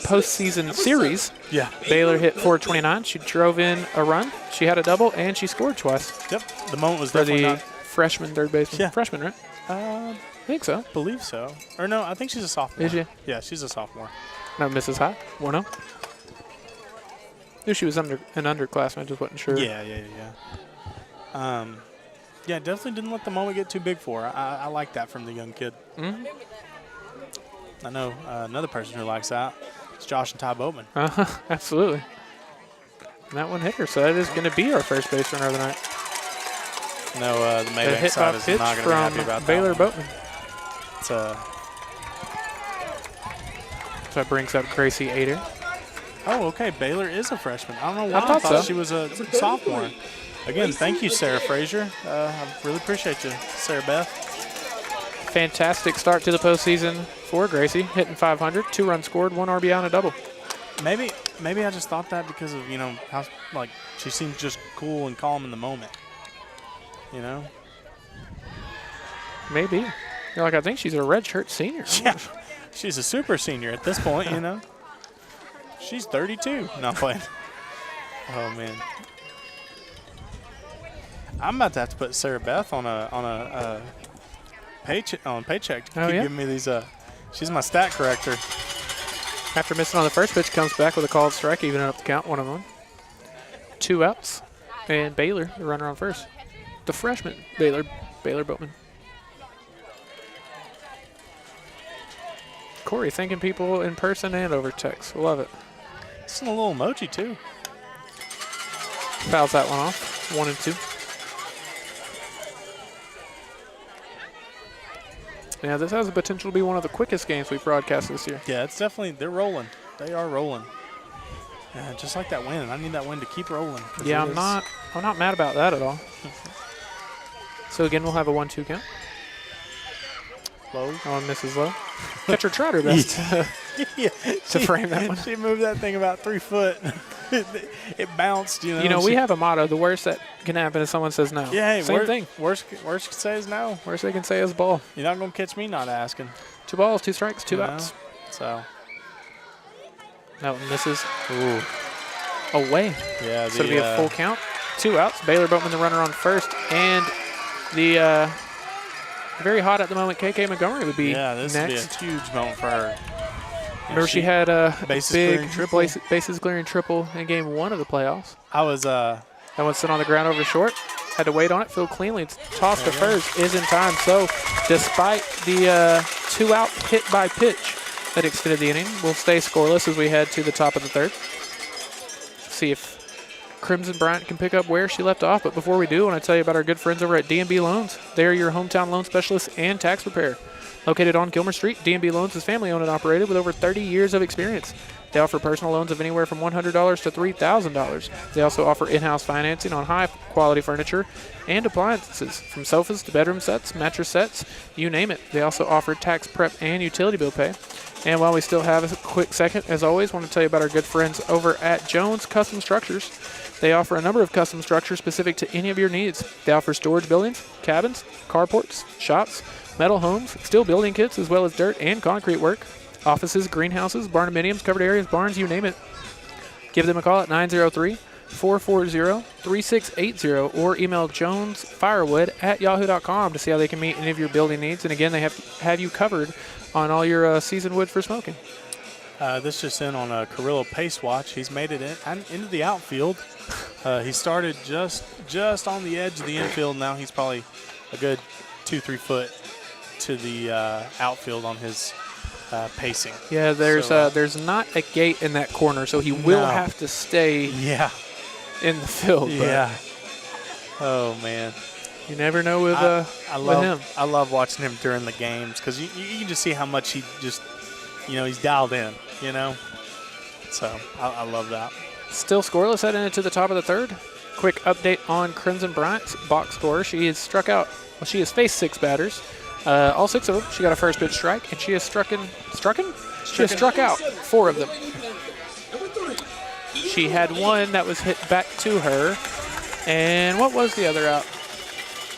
postseason series, yeah. Baylor hit 429. She drove in a run. She had a double, and she scored twice Yep. The moment was for definitely the not. freshman third baseman. Yeah. Freshman, right? I I think so. believe so. Or no, I think she's a sophomore. Is she? Yeah, she's a sophomore. No, Mrs. High. 1-0. Knew she was an underclassman. I just wasn't sure. Yeah. Yeah, definitely didn't let the moment get too big for her. I like that from the young kid. Mhm. I know another person who likes that. It's Josh and Ty Boatman. Absolutely. And that one hit her, so that is going to be our first base runner of the night. No, the A Mabank hit by side is pitch not going to be happy from about Baylor that one. Boatman. It's, So that brings up Gracie Ader. oh, okay. Baylor is a freshman. I don't know why I thought so. she was a sophomore. Again, thank you, Sarah Frazier. I really appreciate you, Sarah Beth. Fantastic start to the postseason for Gracie, hitting 500, 2 runs scored, 1 RBI and a double. Maybe I just thought that because of, how, like, she seemed just cool and calm in the moment. You know? Maybe. You're like, I think she's a redshirt senior. Yeah. She's a super senior at this point, She's 32. Not playing. Oh, man. I'm about to have to put Sarah Beth on a paycheck to keep giving me these. She's my stat corrector. After missing on the first pitch, comes back with a called strike, evening up the count, 1-1. 2 outs, and Baylor, the runner on first. The freshman, Baylor Boatman. Corey thanking people in person and over text. Love it. It's a little emoji, too. Fouls that one off, 1 and 2. Yeah, this has the potential to be one of the quickest games we've broadcast this year. Yeah, it's definitely, they're rolling. They are rolling. Just like that win. I need that win to keep rolling. Yeah, I'm not mad about that at all. So again, we'll have a 1-2 count. Low. On Mrs. Lowe. Catcher tried her best Yeah. to frame that one. She moved that thing about 3 foot. It bounced, We have a motto. The worst that can happen is someone says no. Yeah, hey, Same thing. Worst you can say is no. Worst they can say is ball. You're not going to catch me not asking. 2 balls, 2 strikes, 2 You know? outs. So, That one misses. ooh. Away. Yeah, So it'll be a full count. 2 outs. Baylor Boatman, the runner on first. And the very hot at the moment, KK Montgomery would be this would be a next. huge moment for her. Remember, she had a bases big clearing triple. bases clearing triple in game 1 of the playoffs. I was, That one sitting on the ground over short. Had to wait on it. Phil cleanly. It's tossed to first. Is in time. So despite the 2-out hit by pitch that extended the inning, we'll stay scoreless as we head to the top of the third. See if Crimson Bryant can pick up where she left off. But before we do, I want to tell you about our good friends over at D&B Loans. They are your hometown loan specialists and tax preparer. Located on Gilmer Street, D&B Loans is family-owned and operated with over 30 years of experience. They offer personal loans of anywhere from $100 to $3,000. They also offer in-house financing on high-quality furniture and appliances, from sofas to bedroom sets, mattress sets, you name it. They also offer tax prep and utility bill pay. And while we still have a quick second, as always, want to tell you about our good friends over at Jones Custom Structures. They offer a number of custom structures specific to any of your needs. They offer storage buildings, cabins, carports, shops, metal homes, steel building kits, as well as dirt and concrete work, offices, greenhouses, barndominiums, covered areas, barns, you name it. Give them a call at 903-440-3680 or email jonesfirewood@yahoo.com to see how they can meet any of your building needs. And again, they have you covered on all your seasoned wood for smoking. this just in on a Carrillo pace watch. He's made it into the outfield. He started just on the edge of the infield. Now he's probably a good 2-3 foot to the outfield on his pacing. Yeah, there's not a gate in that corner, so he will have to stay Yeah. in the field. Yeah. Oh, man. You never know with him. I love watching him during the games because you can just see how much he just, he's dialed in, So I love that. Still scoreless heading into the top of the third. Quick update on Crimson Bryant's box score. She has struck out, well, she has faced 6 batters. All 6 of them, she got a first pitch strike, and she has struck out 4 of them. She had one that was hit back to her. And what was the other out?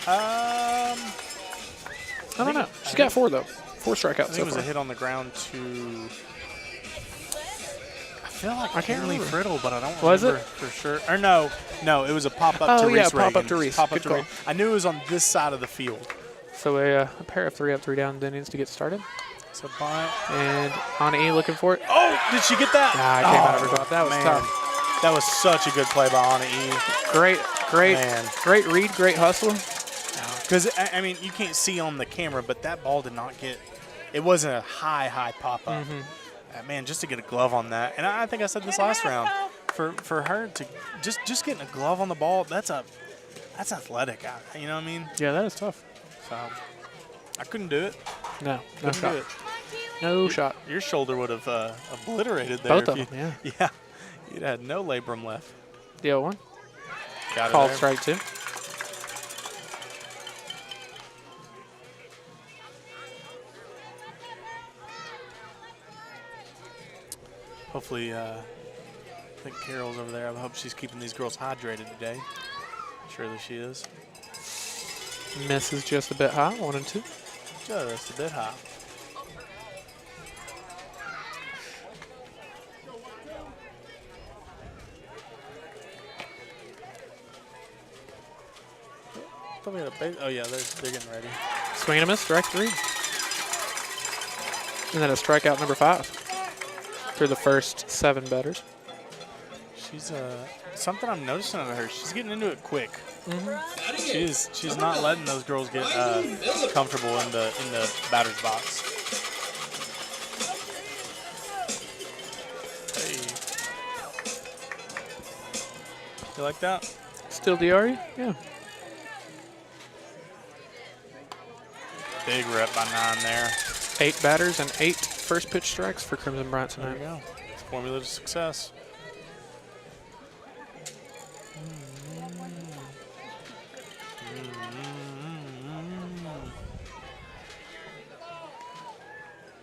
I don't know. She's got 4, though. 4 strikeouts I think so it was far. a hit on the ground to... I feel like I can't remember. Friddle, but I don't Was remember it? for sure. Or no, it was a pop-up to Oh, Reese yeah, pop-up Reagan. to Reese. Pop-up Good to call. Reese. I knew it was on this side of the field. So a pair of 3 up, 3 down then needs to get started. So bunt. And Anna E looking for it. Oh, did she get that? Nah, it came out of her glove. That was man. tough. That was such a good play by Anna E. Great Man. read, great hustle. Because, I mean, you can't see on the camera, but that ball did not get – it wasn't a high pop-up. Man, just to get a glove on that. And I think I said this last round. For her to just getting a glove on the ball, that's athletic. You know what I mean? Yeah, that is tough. So I couldn't do it. No Couldn't shot. do it. No shot. Your shoulder would have obliterated there. Both if of them, yeah. Yeah. You'd had no labrum left. The 0-1. Got it Called there. strike 2. Hopefully, I think Carol's over there. I hope she's keeping these girls hydrated today. Surely she is. Misses just a bit high, 1 and 2. Just a bit high. Thought we had a base. Oh yeah, they're getting ready. Swing and a miss, strike 3. And then a strikeout number 5 through the first 7 batters. She's something I'm noticing of her. She's getting into it quick. She's not letting those girls get comfortable in the batter's box. Hey, you like that? Still DRE? Yeah. Big rep by 9 there. 8 batters and 8 first pitch strikes for Crimson Bryant There tonight. you go. Formula to success.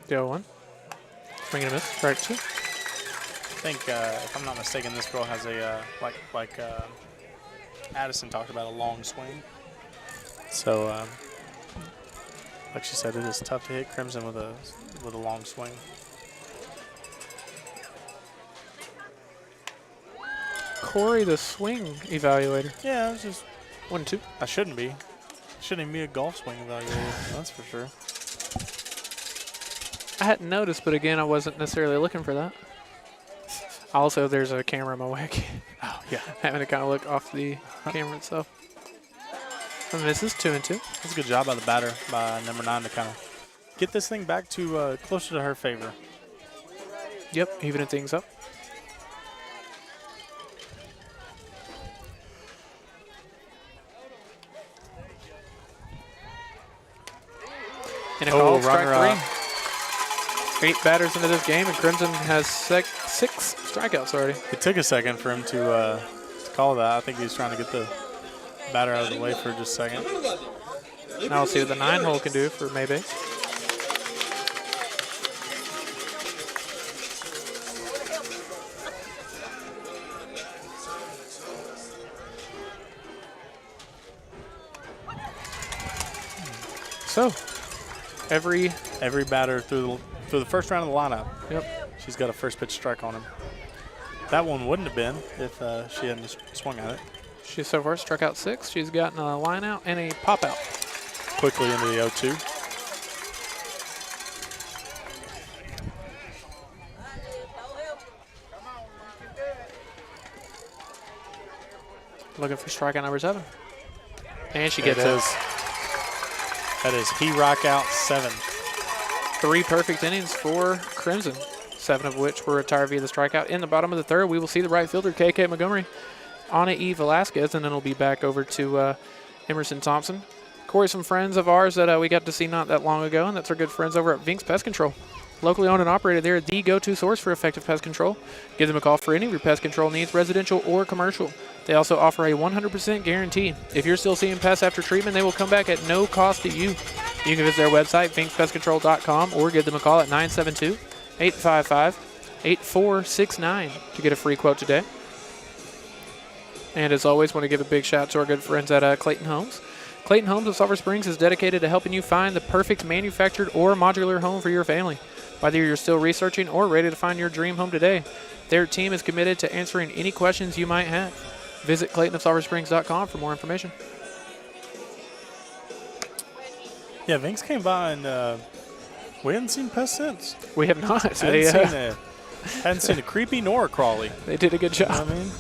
The 0-1. Swing and a miss, strike 2. I think, if I'm not mistaken, this girl has a like Addison talked about, a long swing. So, like she said, it is tough to hit Crimson with a long swing. Corey, the swing evaluator. Yeah, it's just 1 2. I shouldn't be. Shouldn't even be a golf swing evaluator. That's for sure. I hadn't noticed, but again, I wasn't necessarily looking for that. Also, there's a camera in my way. Oh yeah, Having to kind of look off the camera itself. And this is 2 and 2. that's a good job by the batter, by number 9, to kind of get this thing back to closer to her favor. Yep, evening things up. And a call, strike runner 3. 8 batters into this game, and Crimson has 6 strikeouts already. It took a second for him to call that. I think he was trying to get the batter out of the way for just a second. Now we'll see what the 9-hole can do for Mabank. So, every batter through the first round of the lineup, yep. she's got a first pitch strike on him. That one wouldn't have been if she hadn't swung at it. She's so far struck out 6. She's gotten a line out and a pop out. Quickly into the 0-2. Looking for strikeout number 7. And she There gets it it. is. That is he rock out 7. 3 perfect innings for Crimson, 7 of which were retired via the strikeout. In the bottom of the third, we will see the right fielder, KK Montgomery, Anna E. Velasquez, and then it'll be back over to Emerson Thompson. Corey, some friends of ours that we got to see not that long ago, and that's our good friends over at Vink's Pest Control. Locally owned and operated, they're the go-to source for effective pest control. Give them a call for any of your pest control needs, residential or commercial. They also offer a 100% guarantee. If you're still seeing pests after treatment, they will come back at no cost to you. You can visit their website, vinkspestcontrol.com, or give them a call at 972-855-8469 to get a free quote today. And as always, want to give a big shout out to our good friends at Clayton Homes. Clayton Homes of Sulphur Springs is dedicated to helping you find the perfect manufactured or modular home for your family. Whether you're still researching or ready to find your dream home today, their team is committed to answering any questions you might have. Visit ClaytonofSulphurSprings.com for more information. Yeah, Vinks came by and we hadn't seen pests since. We have not. Hadn't seen a creepy nor a crawly. They did a good job. You know what I mean?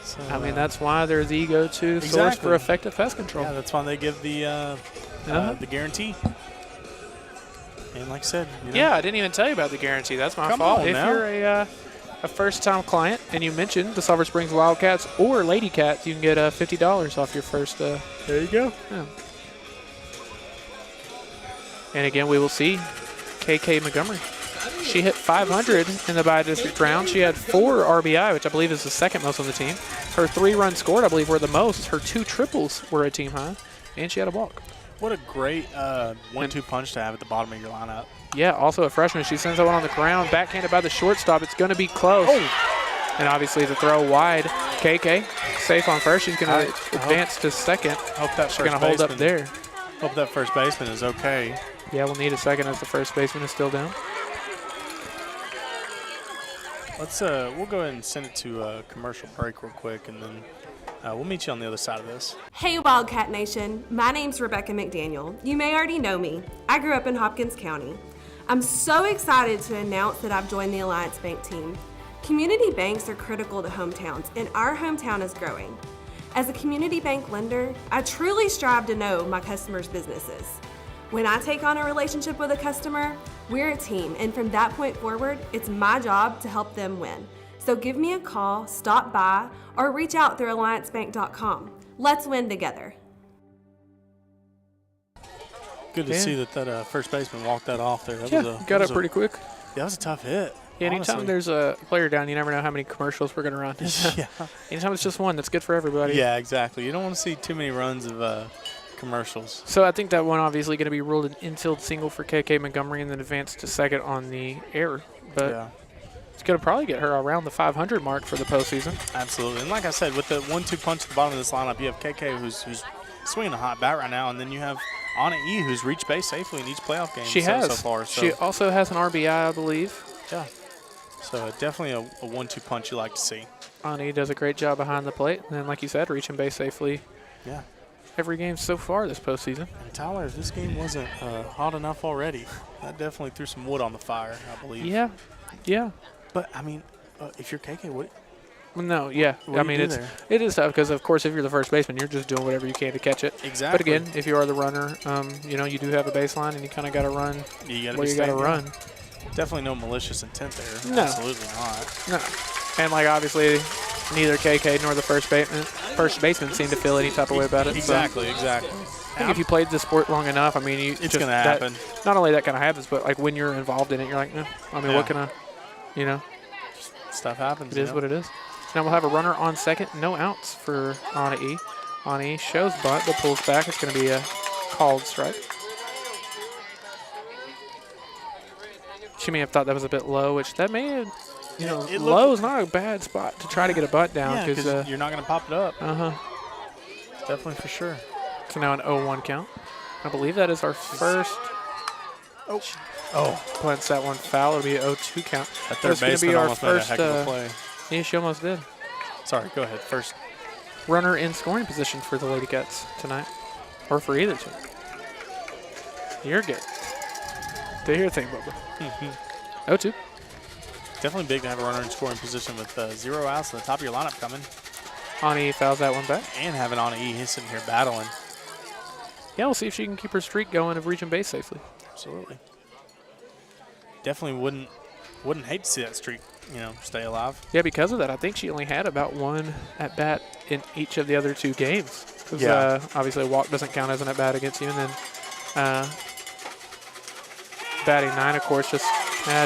So, That's why they're the go-to source for effective pest control. Yeah, that's why they give the guarantee. And like I said, yeah, I didn't even tell you about the guarantee. That's my fault. If you're a first-time client and you mention the Sulphur Springs Wildcats or Lady Cats, you can get $50 off your first. There you go. Yeah. And again, we will see KK Montgomery. She hit 500 in the by-district round. She had 4 RBI, which I believe is the second most on the team. Her 3 runs scored, I believe, were the most. Her 2 triples were a team high, and she had a walk. What a great 1-2 punch to have at the bottom of your lineup. Yeah, also a freshman. She sends that one on the ground, backhanded by the shortstop. It's going to be close. Oh. And obviously the throw wide. KK safe on first. She's going to advance to second. Hope that she's going to hold up there. Hope that first baseman is okay. Yeah, we'll need a second as the first baseman is still down. Let's we'll go ahead and send it to a commercial break real quick, and then we'll meet you on the other side of this. Hey Wildcat Nation, my name's Rebecca McDaniel. You may already know me. I grew up in Hopkins County. I'm so excited to announce that I've joined the Alliance Bank team. Community banks are critical to hometowns, and our hometown is growing. As a community bank lender, I truly strive to know my customers' businesses. When I take on a relationship with a customer, we're a team, and from that point forward, it's my job to help them win. So give me a call, stop by, or reach out through alliancebank.com. Let's win together. Good to see that first baseman walked that off there. Got up pretty quick. Yeah, that was a tough hit. Yeah, anytime there's a player down, you never know how many commercials we're going to run. Yeah. Anytime it's just one, that's good for everybody. Yeah, exactly. You don't want to see too many runs of commercials. So I think that one obviously going to be ruled an infield single for KK Montgomery and then advance to second on the error. But it's going to probably get her around the 500 mark for the postseason. Absolutely. And like I said, with the 1-2 punch at the bottom of this lineup, you have KK who's swinging a hot bat right now, and then you have Anna E, who's reached base safely in each playoff game so far. So. She also has an RBI, I believe. Yeah. So definitely a 1-2 punch you like to see. Anna E does a great job behind the plate. And then, like you said, reaching base safely. Yeah. Every game so far this postseason. And Tyler, if this game wasn't hot enough already, that definitely threw some wood on the fire, I believe. Yeah. Yeah. But, I mean, if you're KK, what? No, yeah. I mean, it is tough because, of course, if you're the first baseman, you're just doing whatever you can to catch it. Exactly. But again, if you are the runner, you do have a baseline and you kind of got to run where you got to run. Definitely no malicious intent there. No. Absolutely not. No. And, obviously, neither KK nor the first baseman seem to feel any type of way about it. Exactly. I think if you played the sport long enough, I mean, it's going to happen. Not only that kind of happens, but, when you're involved in it, you're like, no. I mean, what can I, Stuff happens. It is what it is. Now we'll have a runner on second, no outs for Anna E. Anna E shows bunt, but pulls back. It's going to be a called strike. She may have thought that was a bit low, which that may have, low is not a bad spot to try to get a bunt down. Yeah, because you're not going to pop it up. Definitely for sure. So now an 0-1 count. I believe that is our first. Plants that one foul. It'll be an 0-2 count. That third baseman almost made a heck of a play. Yeah, she almost did. Sorry, go ahead. First runner in scoring position for the Lady Cats tonight, or for either team. You're good. Do your thing, Bubba. 0-2. Definitely big to have a runner in scoring position with 0 outs at the top of your lineup coming. Anna E fouls that one back. And having Anna E sitting here battling. Yeah, we'll see if she can keep her streak going of reaching base safely. Absolutely. Definitely wouldn't hate to see that streak, stay alive. Yeah, because of that, I think she only had about one at bat in each of the other 2 games. because Yeah. obviously a walk doesn't count as an at-bat against you. And then batting 9, of course, just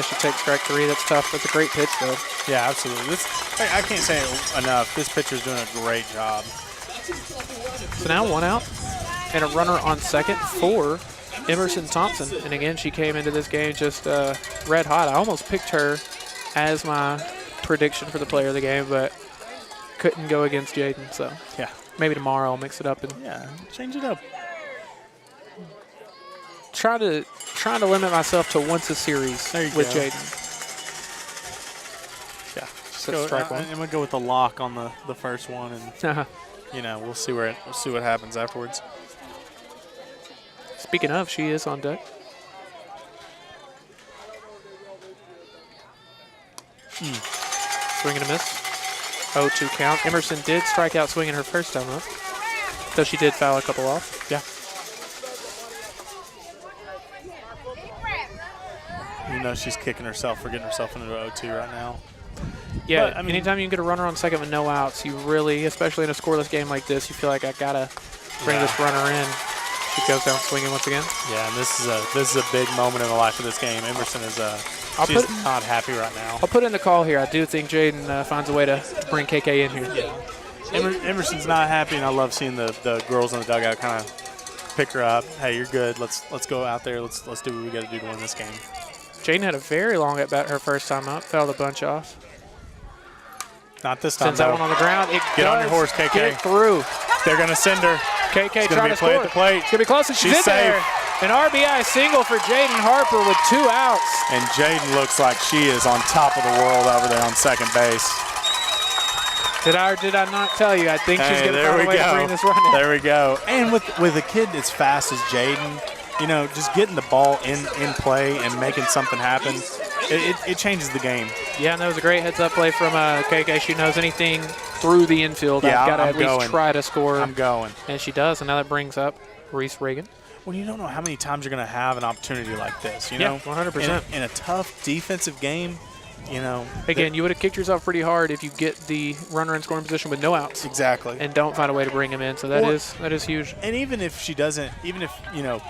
she takes strike 3. That's tough. That's a great pitch, though. Yeah, absolutely. I can't say it enough. This pitcher's doing a great job. So now 1 out and a runner on second for Emerson Thompson. And again, she came into this game just red hot. I almost picked her as my prediction for the player of the game, but couldn't go against Jaden. So Yeah. maybe tomorrow I'll mix it up and Yeah, change it up. trying to limit myself to once a series There you with go. Jaden. Yeah. That's strike one. I'm gonna go with the lock on the first one, and we'll see what happens afterwards. Speaking of, she is on deck. Swing and a miss. 0-2 count. Emerson did strike out swinging her first time up, though she did foul a couple off. Yeah. She's kicking herself for getting herself into 0-2 right now. Yeah, But, I mean- anytime you can get a runner on second with no outs, you really, especially in a scoreless game like this, you feel like I gotta bring this runner in. She goes down swinging once again. Yeah, and this is a big moment in the life of this game. Emerson is she's not happy right now. I'll put in the call here. I do think Jaden finds a way to bring KK in here. Emerson's not happy, and I love seeing the girls in the dugout kind of pick her up. Hey, you're good. Let's go out there. Let's do what we got to do to win this game. Jaden had a very long at bat her first time up. Fouled a bunch off. Not this time. Sends that one on the ground. It Get on your does horse, KK. Get through. They're gonna send her. KK It's gonna trying be to a play score. at the plate. It's gonna be close, and she's She's in safe. there. An RBI single for Jaden Harper with 2 outs. And Jaden looks like she is on top of the world over there on second base. Did I or did I not tell you? I think she's Hey, gonna there find a we way to bring go. this run in. There we go. And with a kid as fast as Jaden, just getting the ball in play and making something happen, it changes the game. Yeah, and that was a great heads-up play from KK. She knows anything through the infield. Yeah, I've got to I'm at least going. try to score. I'm going. And she does, and now that brings up Reese Reagan. Well, you don't know how many times you're going to have an opportunity like this, Yeah, 100%. In a tough defensive game, Again, you would have kicked yourself pretty hard if you get the runner in scoring position with no outs Exactly. and don't find a way to bring him in. So that is huge. And even if she doesn't,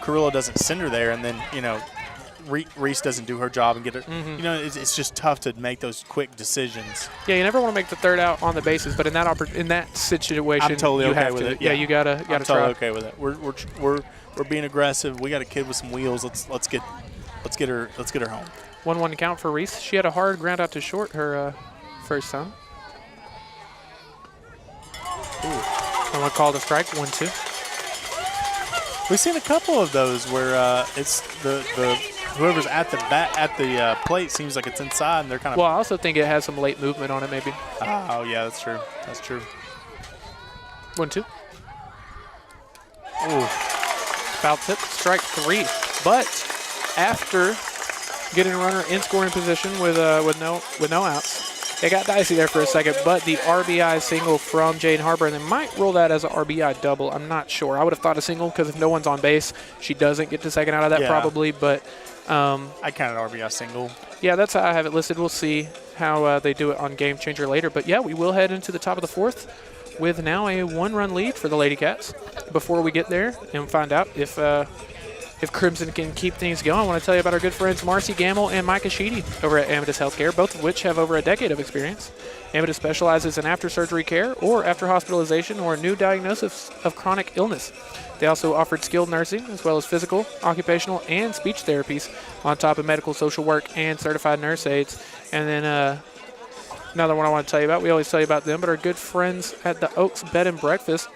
Carrillo doesn't send her there, and then, Reese doesn't do her job and get her, it's just tough to make those quick decisions. Yeah, you never want to make the third out on the bases, but in that situation, I'm totally you okay have with to. it. Yeah, you gotta I'm try. totally okay with it. We're being aggressive. We got a kid with some wheels. Let's get her home. 1-1 count for Reese. She had a hard ground out to short her first time. I'm gonna call the strike. 1-2. We've seen a couple of those where it's the whoever's at the plate seems like it's inside, and they're kind of. Well, I also think it has some late movement on it, maybe. Oh yeah, that's true. That's true. 1-2. Ooh. Foul tip, strike 3. But after getting a runner in scoring position with no outs, it got dicey there for a second. But the RBI single from Jaden Harper, and they might roll that as an RBI double. I'm not sure. I would have thought a single because if no one's on base, she doesn't get the second out of that probably. But I counted RBI single. yeah, that's how I have it listed. We'll see how they do it on Game Changer later. But yeah, we will head into the top of the 4th with now a 1-run lead for the Lady Cats. Before we get there and find out if Crimson can keep things going, I want to tell you about our good friends Marcy Gamble and Micah Sheedy over at Amadeus Healthcare, both of which have over a decade of experience. Amadeus specializes in after-surgery care or after hospitalization or a new diagnosis of chronic illness. They also offered skilled nursing as well as physical, occupational, and speech therapies on top of medical social work and certified nurse aides. And then another one I want to tell you about, we always tell you about them, but our good friends at the Oaks Bed and Breakfast,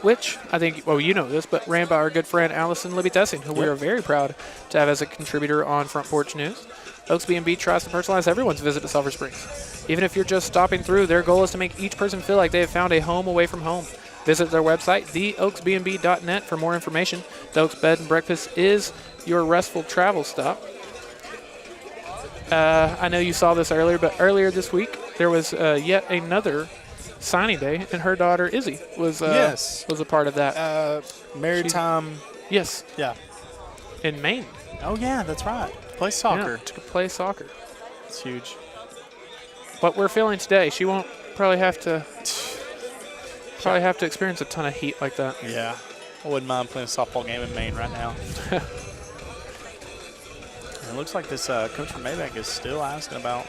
which I think, well, you know this, but ran by our good friend Allison Libby-Tessing, who we are very proud to have as a contributor on Front Porch News. Oaks B&B tries to personalize everyone's visit to Sulphur Springs. Even if you're just stopping through, their goal is to make each person feel like they have found a home away from home. Visit their website, theoaksbnb.net, for more information. The Oaks Bed and Breakfast is your restful travel stop. I know you saw this earlier, but earlier this week, there was yet another signing day, and her daughter Izzy was a part of that. Maritime. Yes, Yeah. in Maine. Oh yeah, that's right. Play soccer. Yeah, to play soccer. It's huge. What we're feeling today, she won't probably have to probably have to experience a ton of heat like that. Yeah. I wouldn't mind playing a softball game in Maine right now. And it looks like this coach from Mabank is still asking about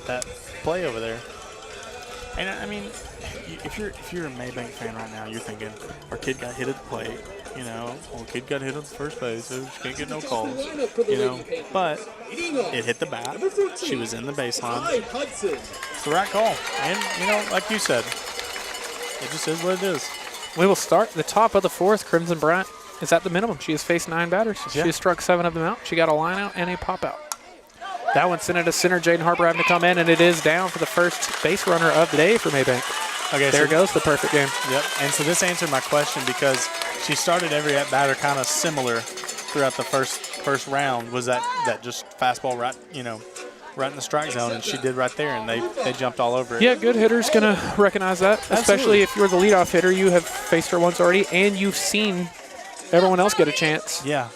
that play over there. And I mean, if you're a Mabank fan right now, you're thinking our kid got hit at the plate. You know, our kid got hit at the first base, so she can't get no calls. You know, but it hit the bat. She was in the baseline. It's the right call. And you know, like you said, it just is what it is. We will start the top of the fourth. Crimson Bryant is at the minimum. She has faced 9 batters. She has struck 7 of them out. She got a line out and a pop out. That one sent it to center. Jaden Harper having to come in, and it is down for the first base runner of the day for Mabank. Okay, there goes the perfect game. Yep. And so this answered my question because she started every at batter kind of similar throughout the first round. Was that just fastball right in the strike zone, and she did right there, and they jumped all over it. Yeah, good hitters gonna recognize that, especially if you're the leadoff hitter. You have faced her once already, and you've seen everyone else get a chance. Yeah,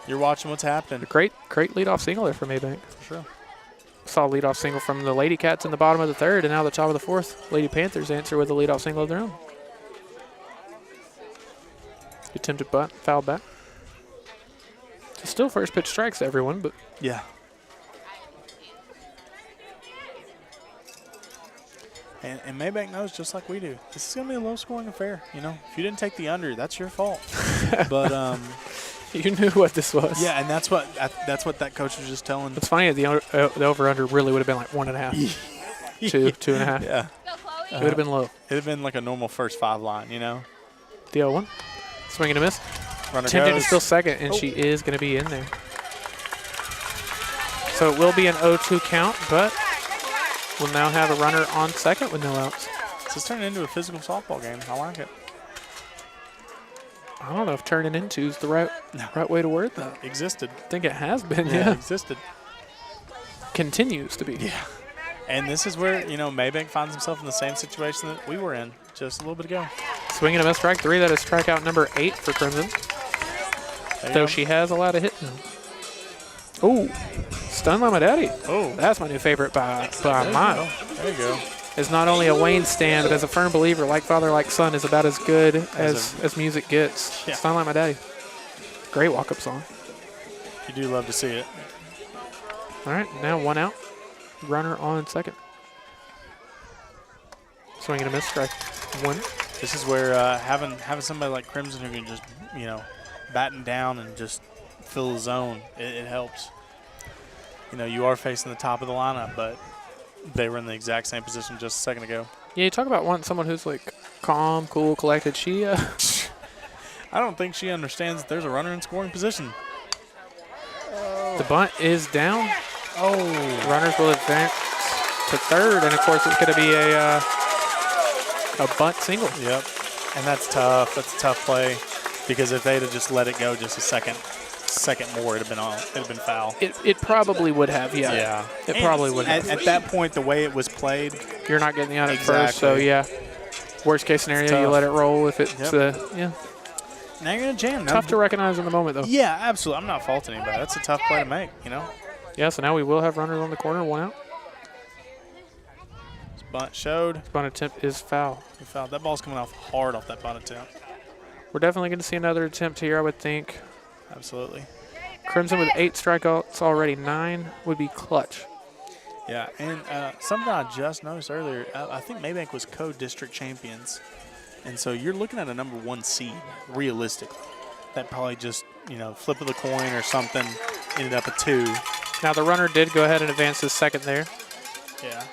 you're watching what's happening. Great leadoff single there for Mabank. For sure. Saw a leadoff single from the Lady Cats in the bottom of the third, and now the top of the fourth. Lady Panthers answer with a leadoff single of their own. Attempted bunt, foul back. It's still first pitch strikes to everyone, but yeah. And Mabank knows just like we do. This is going to be a low-scoring affair. You know, if you didn't take the under, that's your fault. But you knew what this was. yeah, and that's what that coach was just telling. It's funny the over/under really would have been like 1.5, 2.5. Yeah, it would have been low. It would have been like a normal first 5 line. You know, The 0-1, swing and a miss. Runner Attempted goes. is still second, and she is going to be in there. So it will be an 0-2 count, but we'll now have a runner on second with no outs. This is turning into a physical softball game. I like it. I don't know if turning into is the right way to word that. Existed. I think it has been, Yeah, yeah. existed. Continues to be. Yeah. And this is where, Mabank finds himself in the same situation that we were in just a little bit ago. Swinging a miss, strike 3. That is strikeout number 8 for Crimson. Though she has allowed a hit now. Oh, Stun Like My Daddy. Oh. That's my new favorite by a mile. There you go. Is not only a Wayne stand, but as a firm believer, like father, like son, is about as good as music gets. Yeah. Stun Like My Daddy. Great walk-up song. You do love to see it. All right, now 1 out. Runner on second. Swing and a miss, strike 1. This is where having somebody like Crimson who can just, batten down and just fill the zone, it helps. You are facing the top of the lineup, but they were in the exact same position just a second ago. Yeah, you talk about wanting someone who's like calm, cool, collected. She, I don't think she understands that there's a runner in scoring position. The bunt is down. Oh. Runners will advance to third, and of course it's going to be a bunt single. Yep. And that's tough. That's a tough play because if they'd have just let it go just a second more, it'd have been foul. It probably would have, yeah. Yeah. It probably would have. At that point, the way it was played, You're not getting the out at Exactly. first, so yeah. Worst case scenario, you tough. let it roll if it's, Yep. yeah. now you're going to jam. Tough to recognize in the moment, though. Yeah, absolutely. I'm not faulting anybody. That's a tough play to make, Yeah, so now we will have runners on the corner, 1 out. This bunt showed. Bunt attempt is foul. He fouled. That ball's coming off hard off that bunt attempt. We're definitely going to see another attempt here, I would think. Absolutely. Crimson with 8 strikeouts already. 9 would be clutch. Yeah, and something I just noticed earlier, I think Mabank was co-district champions. And so you're looking at a number 1 seed, realistically. That probably just, flip of the coin or something ended up a 2. Now, the runner did go ahead and advance his second there. Yeah.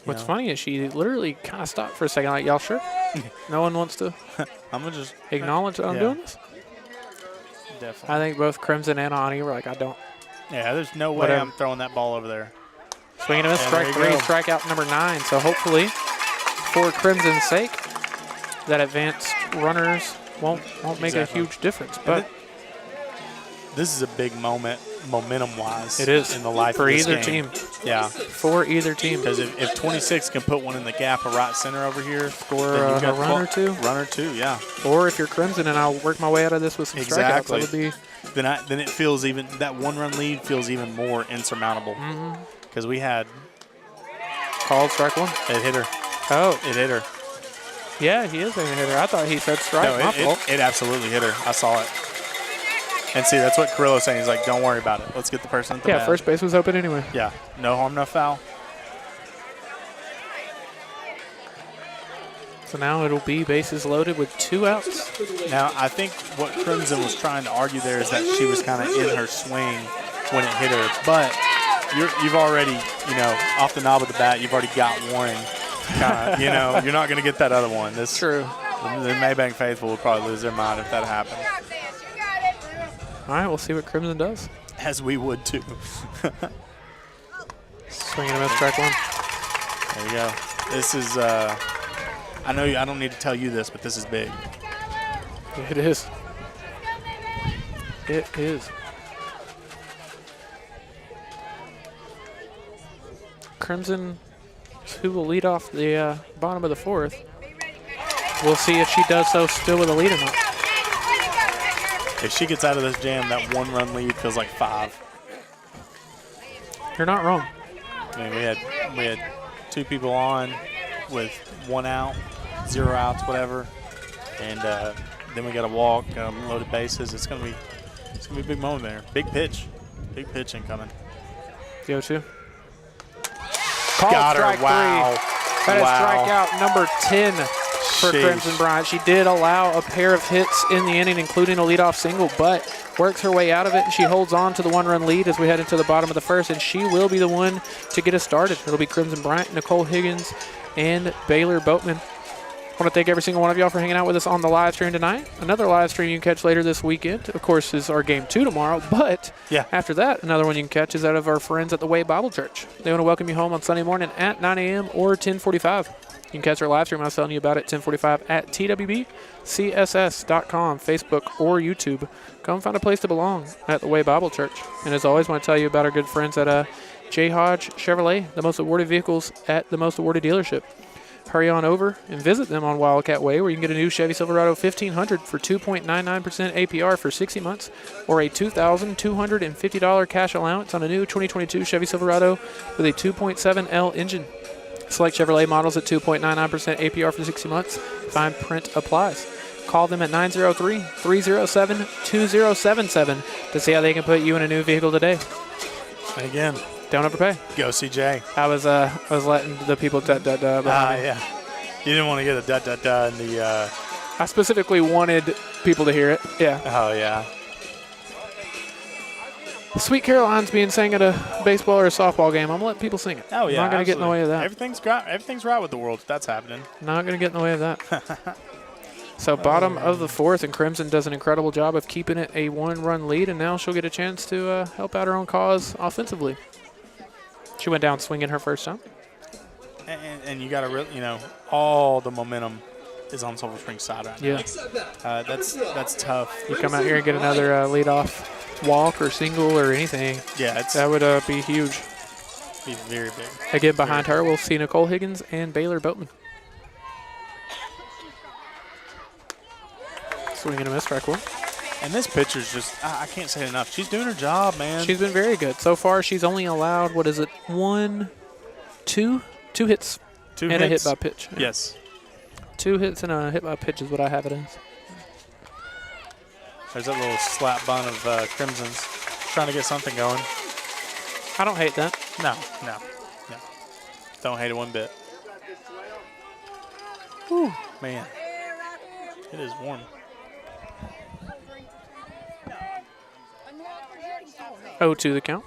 What's funny is she literally kind of stopped for a second, like, y'all sure? No one wants to I'm going to just acknowledge that I'm Yeah. doing this? definitely. I think both Crimson and Ani were like, I don't. Yeah, there's no way Whatever. I'm throwing that ball over there. Swinging a miss, And strike there 3, you go. strikeout number 9. So hopefully, for Crimson's sake, that advanced runners won't make a Exactly. huge difference. But This is a big moment, momentum-wise. it is in the life for of this either game. team. Yeah, For either team. because if 26 can put one in the gap of right center over here, Score then you've a got run or two. Run or two, yeah. Or if you're Crimson and I'll work my way out of this with some Exactly. strikeouts, that would be Then it feels even, that 1-run lead feels even more insurmountable. Mm-hmm. Because we had called strike 1. a hitter. Oh, It hit her. yeah, he is a hitter. I thought he said strike. No, My fault. it absolutely hit her. I saw it. And see, that's what Carrillo's saying. He's like, don't worry about it. Let's get the person at the Yeah, bat. first base was open anyway. Yeah, no harm, no foul. So now it'll be bases loaded with 2 outs. Now, I think what Crimson was trying to argue there is that she was kind of in her swing when it hit her. But you've already, off the knob of the bat, you've already got warning. You're not going to get that other one. True. The Mabank faithful would probably lose their mind if that happened. All right, we'll see what Crimson does. As we would, too. Swinging a miss, strike 1. There you go. This is, I know I don't need to tell you this, but this is big. It is. It is. Crimson, who will lead off the bottom of the 4th. We'll see if she does so still with a lead or not. If she gets out of this jam, that 1-run lead feels like 5. You're not wrong. I mean, we had 2 people on with 1 out, 0 outs, whatever, and then we got a walk, loaded bases. It's gonna be a big moment there. Big pitch incoming. Go to. Called Got her. strike Wow. 3. That is Wow. strikeout number 10 for Sheesh. Crimson Bryant. She did allow a pair of hits in the inning, including a leadoff single, but works her way out of it, and she holds on to the 1-run lead as we head into the bottom of the 1st, and she will be the one to get us started. It'll be Crimson Bryant, Nicole Higgins, and Baylor Boatman. I want to thank every single one of y'all for hanging out with us on the live stream tonight. Another live stream you can catch later this weekend, of course, is our game 2 tomorrow. But Yeah. after that, another one you can catch is out of our friends at the Way Bible Church. They want to welcome you home on Sunday morning at 9 a.m. or 10:45. You can catch our live stream. I was telling you about it, 10:45 at twbcss.com, Facebook, or YouTube. Come find a place to belong at the Way Bible Church. And as always, I want to tell you about our good friends at J. Hodge Chevrolet, the most awarded vehicles at the most awarded dealership. Hurry on over and visit them on Wildcat Way, where you can get a new Chevy Silverado 1500 for 2.99% APR for 60 months, or a $2,250 cash allowance on a new 2022 Chevy Silverado with a 2.7L engine. Select Chevrolet models at 2.99% APR for 60 months. Fine print applies. Call them at 903-307-2077 to see how they can put you in a new vehicle today. And again, Don't overpay. go CJ. I was letting the people behind me. Yeah. You didn't want to get a da-da-da in the, I specifically wanted people to hear it. Yeah. oh, yeah. Sweet Caroline's being sang at a baseball or a softball game. I'm going to let people sing it. Oh, yeah. I'm not going to get in the way of that. Everything's right with the world if that's happening. Not going to get in the way of that. So bottom of the 4th, and Crimson does an incredible job of keeping it a 1-run lead, and now she'll get a chance to help out her own cause offensively. She went down swinging her first time. And you got to really, all the momentum is on Sulphur Springs side right now. Yeah. That's tough. You come out here and get another leadoff walk or single or anything. Yeah, That would be huge. be very big. Again, behind her, we'll see Nicole Higgins and Baylor Boatman. Swing and a miss, strike 1. And this pitcher's just, I can't say it enough. She's doing her job, man. She's been very good. So far, she's only allowed, 2 hits 2 and hits. a hit by pitch. Yeah. Yes. 2 hits and a hit by pitch is what I have it as. There's that little slap bun of Crimson's trying to get something going. I don't hate that. No. Don't hate it one bit. Whew. Man, it is warm. 0-2 the count.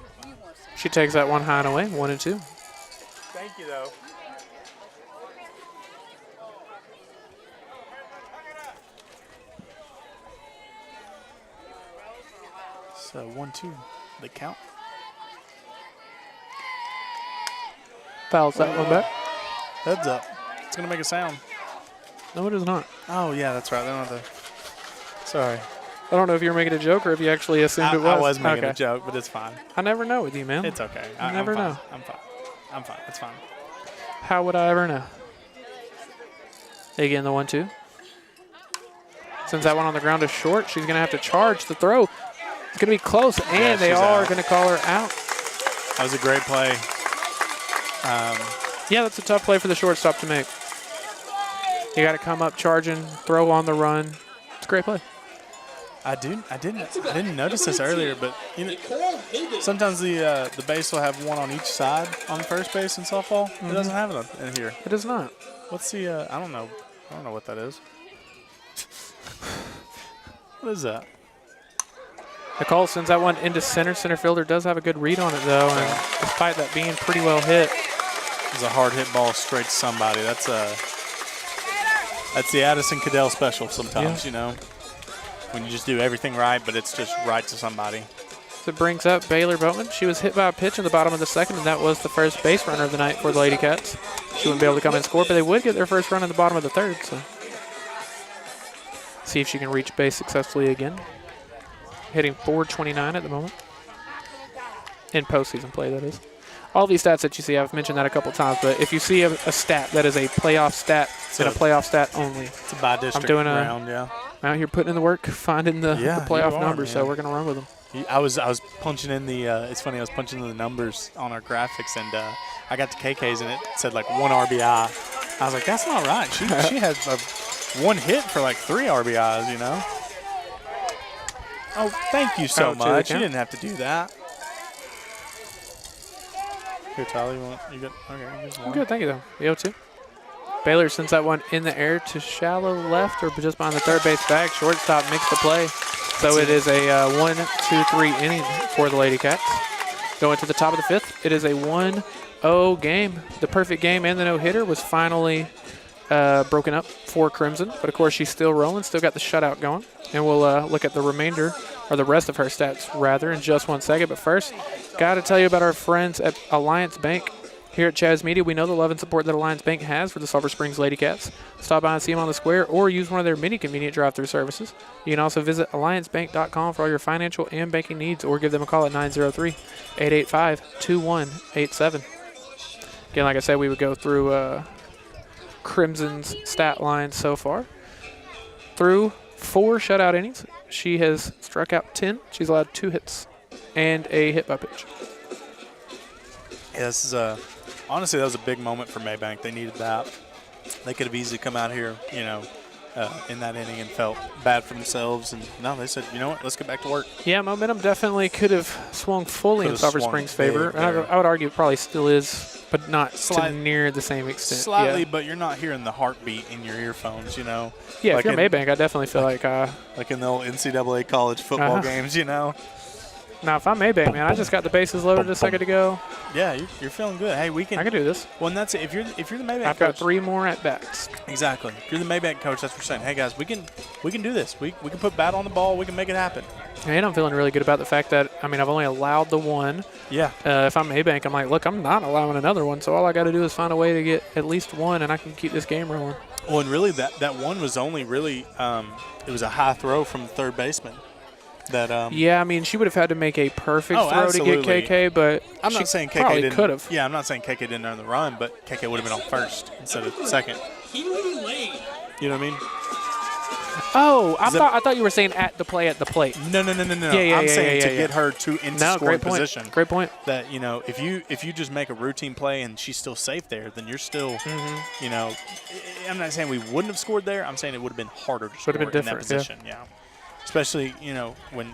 She takes that one high and away, 1-2. Thank you, though. So 1-2, the count. Fouls that one back. Heads up. It's going to make a sound. No, it is not. Oh, yeah, that's right. They don't have to. Sorry. I don't know if you were making a joke or if you actually assumed it was. I was making Okay. a joke, but it's fine. I never know with you, man. It's okay. You never know. I'm fine. It's fine. How would I ever know? Again, the 1-2. Since that one on the ground is short, she's going to have to charge the throw. It's going to be close, and they she's are out. going to call her out. That was a great play. Yeah, that's a tough play for the shortstop to make. You got to come up charging, throw on the run. It's a great play. I didn't notice this earlier, but you know, Nicole Higgins. sometimes the base will have one on each side on first base in softball. It doesn't have it in here. It is not. What's the? I don't know. I don't know what that is. What is that? Nicole sends that one into center. Center fielder does have a good read on it, though, and despite that being pretty well hit. It's a hard hit ball straight to somebody. That's the Addison Cadell special sometimes, you know. When you just do everything right, but it's just right to somebody. So it brings up Baylor Boatman. She was hit by a pitch in the bottom of the second, and that was the first base runner of the night for the Lady Cats. She wouldn't be able to come and score, but they would get their first run in the bottom of the third. So see if she can reach base successfully again. Hitting .429 at the moment. In postseason play, that is. All these stats that you see, I've mentioned that a couple times, but if you see a stat that is a playoff stat and a playoff stat only, It's a by-district I'm doing round, yeah. I'm out here putting in the work, finding the playoff you are, numbers, so man. we're going to run with them. I was punching in the. It's funny. I was punching in the numbers on our graphics, and I got to KK's, and it said like 1 RBI. I was like, that's not right. She had one hit for like 3 RBIs. You know. Oh, thank you so Oh, to the much. You count? didn't have to do that. Here, Tyler, you got okay. Here's I'm one. good, thank you, though. The 0-2. Baylor sends that one in the air to shallow left or just behind the third base bag. Shortstop makes the play. So it is a 1-2-3 inning for the Lady Cats. Going to the top of the fifth, it is a 1-0 game. The perfect game and the no-hitter was finally broken up for Crimson. But, of course, she's still rolling, still got the shutout going. And we'll look at the remainder, or the rest of her stats, rather, in just 1 second. But first, got to tell you about our friends at Alliance Bank. Here at Chaz Media, we know the love and support that Alliance Bank has for the Sulphur Springs Lady Cats. Stop by and see them on the square or use one of their many convenient drive-through services. You can also visit alliancebank.com for all your financial and banking needs or give them a call at 903-885-2187. Again, like I said, we would go through Crimson's stat line so far. Through 4 shutout innings, she has struck out 10. She's allowed 2 hits and a hit by pitch. Yeah, this is honestly, that was a big moment for Mabank. They needed that. They could have easily come out here, you know, in that inning and felt bad for themselves. And no, they said, you know what, let's get back to work. Yeah, momentum definitely could have swung fully in Sulphur Springs' favor. And I would argue it probably still is, but not to near the same extent. Slightly, yeah. but you're not hearing the heartbeat in your earphones, you know. Yeah, like if you're Mabank, I definitely feel like in the old NCAA college football games, you know. now, if I'm Mabank, man, I just got the bases loaded a second ago. Yeah, you're feeling good. Hey, we can. I can do this. Well, and that's it. If you're the Mabank I've coach, got 3 more at bats. Exactly. If you're the Mabank coach, that's what we're saying. Hey guys, we can do this. We can put bat on the ball. We can make it happen. And I'm feeling really good about the fact that, I mean, I've only allowed the 1. Yeah. If I'm Mabank, I'm like, look, I'm not allowing another one, so all I got to do is find a way to get at least 1, and I can keep this game rolling. Well, and really, that one was only really it was a high throw from the third baseman. That yeah, I mean, she would have had to make a perfect throw absolutely. to get KK, but I'm she not saying KK probably didn't. could have. Yeah, I'm not saying KK didn't earn the run, but KK would have been on first instead of second. Keely Lane. You know what I mean? Oh, I thought you were saying at the plate. No. Yeah, I'm saying to yeah. get her into scoring position. Great point. That, you know, if you just make a routine play and she's still safe there, then you're still, you know, I'm not saying we wouldn't have scored there. I'm saying it would have been harder to score in that position. Yeah. Especially, you know, when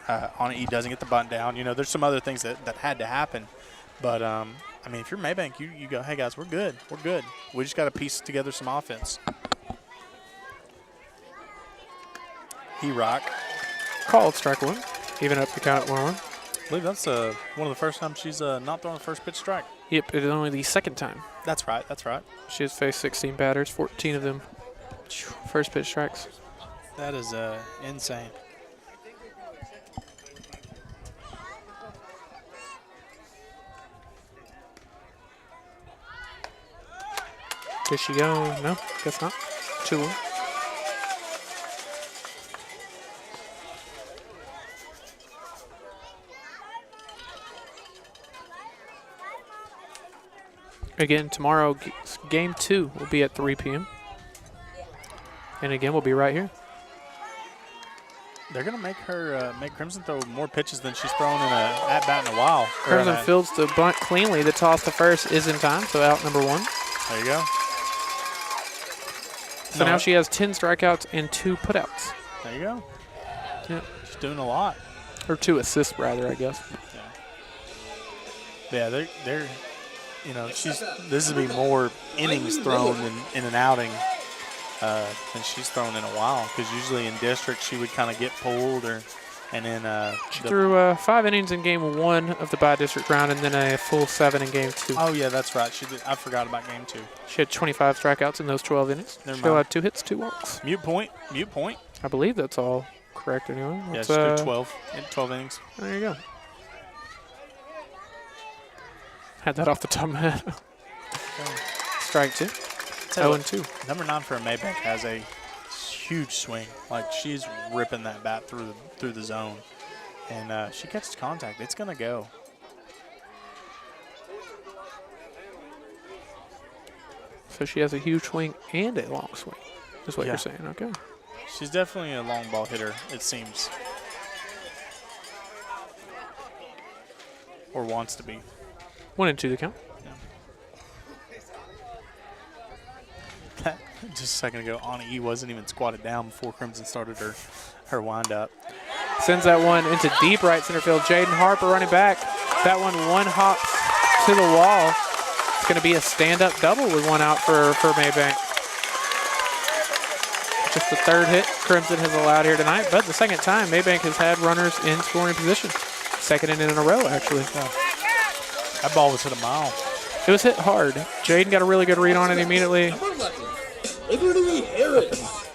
Anna E doesn't get the bunt down. You know, there's some other things that had to happen. But, I mean, if you're Mabank, you go, hey, guys, we're good. We're good. We just got to piece together some offense. He rock. Called strike 1. Even up the count at 1-1. I believe that's one of the first times she's not thrown a first pitch strike. Yep, it is only the second time. That's right. That's right. She has faced 16 batters, 14 of them first pitch strikes. That is insane. Did she go? No, guess not. 2-1. Again, tomorrow, game 2 will be at 3 p.m. And again, we'll be right here. They're gonna make her make Crimson throw more pitches than she's thrown in a at bat in a while. Crimson fields the bunt cleanly. The toss to first is in time, so out number 1. There you go. So now she has 10 strikeouts and 2 putouts. There you go. Yeah. She's doing a lot. Or 2 assists, rather, I guess. Yeah, they're you know, this would be more innings thrown in an outing than she's thrown in a while. Because usually in district she would kind of get pulled and then She threw 5 innings in game 1 of the bi-district round and then a full 7 in game 2. Oh yeah, that's right. She did. I forgot about game 2. She had 25 strikeouts in those 12 innings. Never She mind. had 2 hits, 2 walks. Mute point. Mute point. I believe that's all correct anyway. Yeah, Let's, she threw 12 innings. There you go. Had that off the top of my head. Strike 2. Tell you 0-2. Number 9 for a Mabank has a huge swing. Like she's ripping that bat through the zone, and she catches contact. It's gonna go. So she has a huge swing and a long swing, is what Yeah. you're saying. Okay. She's definitely a long ball hitter, it seems, or wants to be. 1-2 the count. Just a second ago, Anna E wasn't even squatted down before Crimson started her windup. Sends that one into deep right center field. Jaden Harper running back. That one hops to the wall. It's going to be a stand-up double with 1 out for Mabank. Just the 3rd hit Crimson has allowed here tonight, but the 2nd time Mabank has had runners in scoring position. 2nd inning in a row, actually. That ball was hit a mile. It was hit hard. Jaden got a really good read on it immediately. Number 11, Liberty Harris.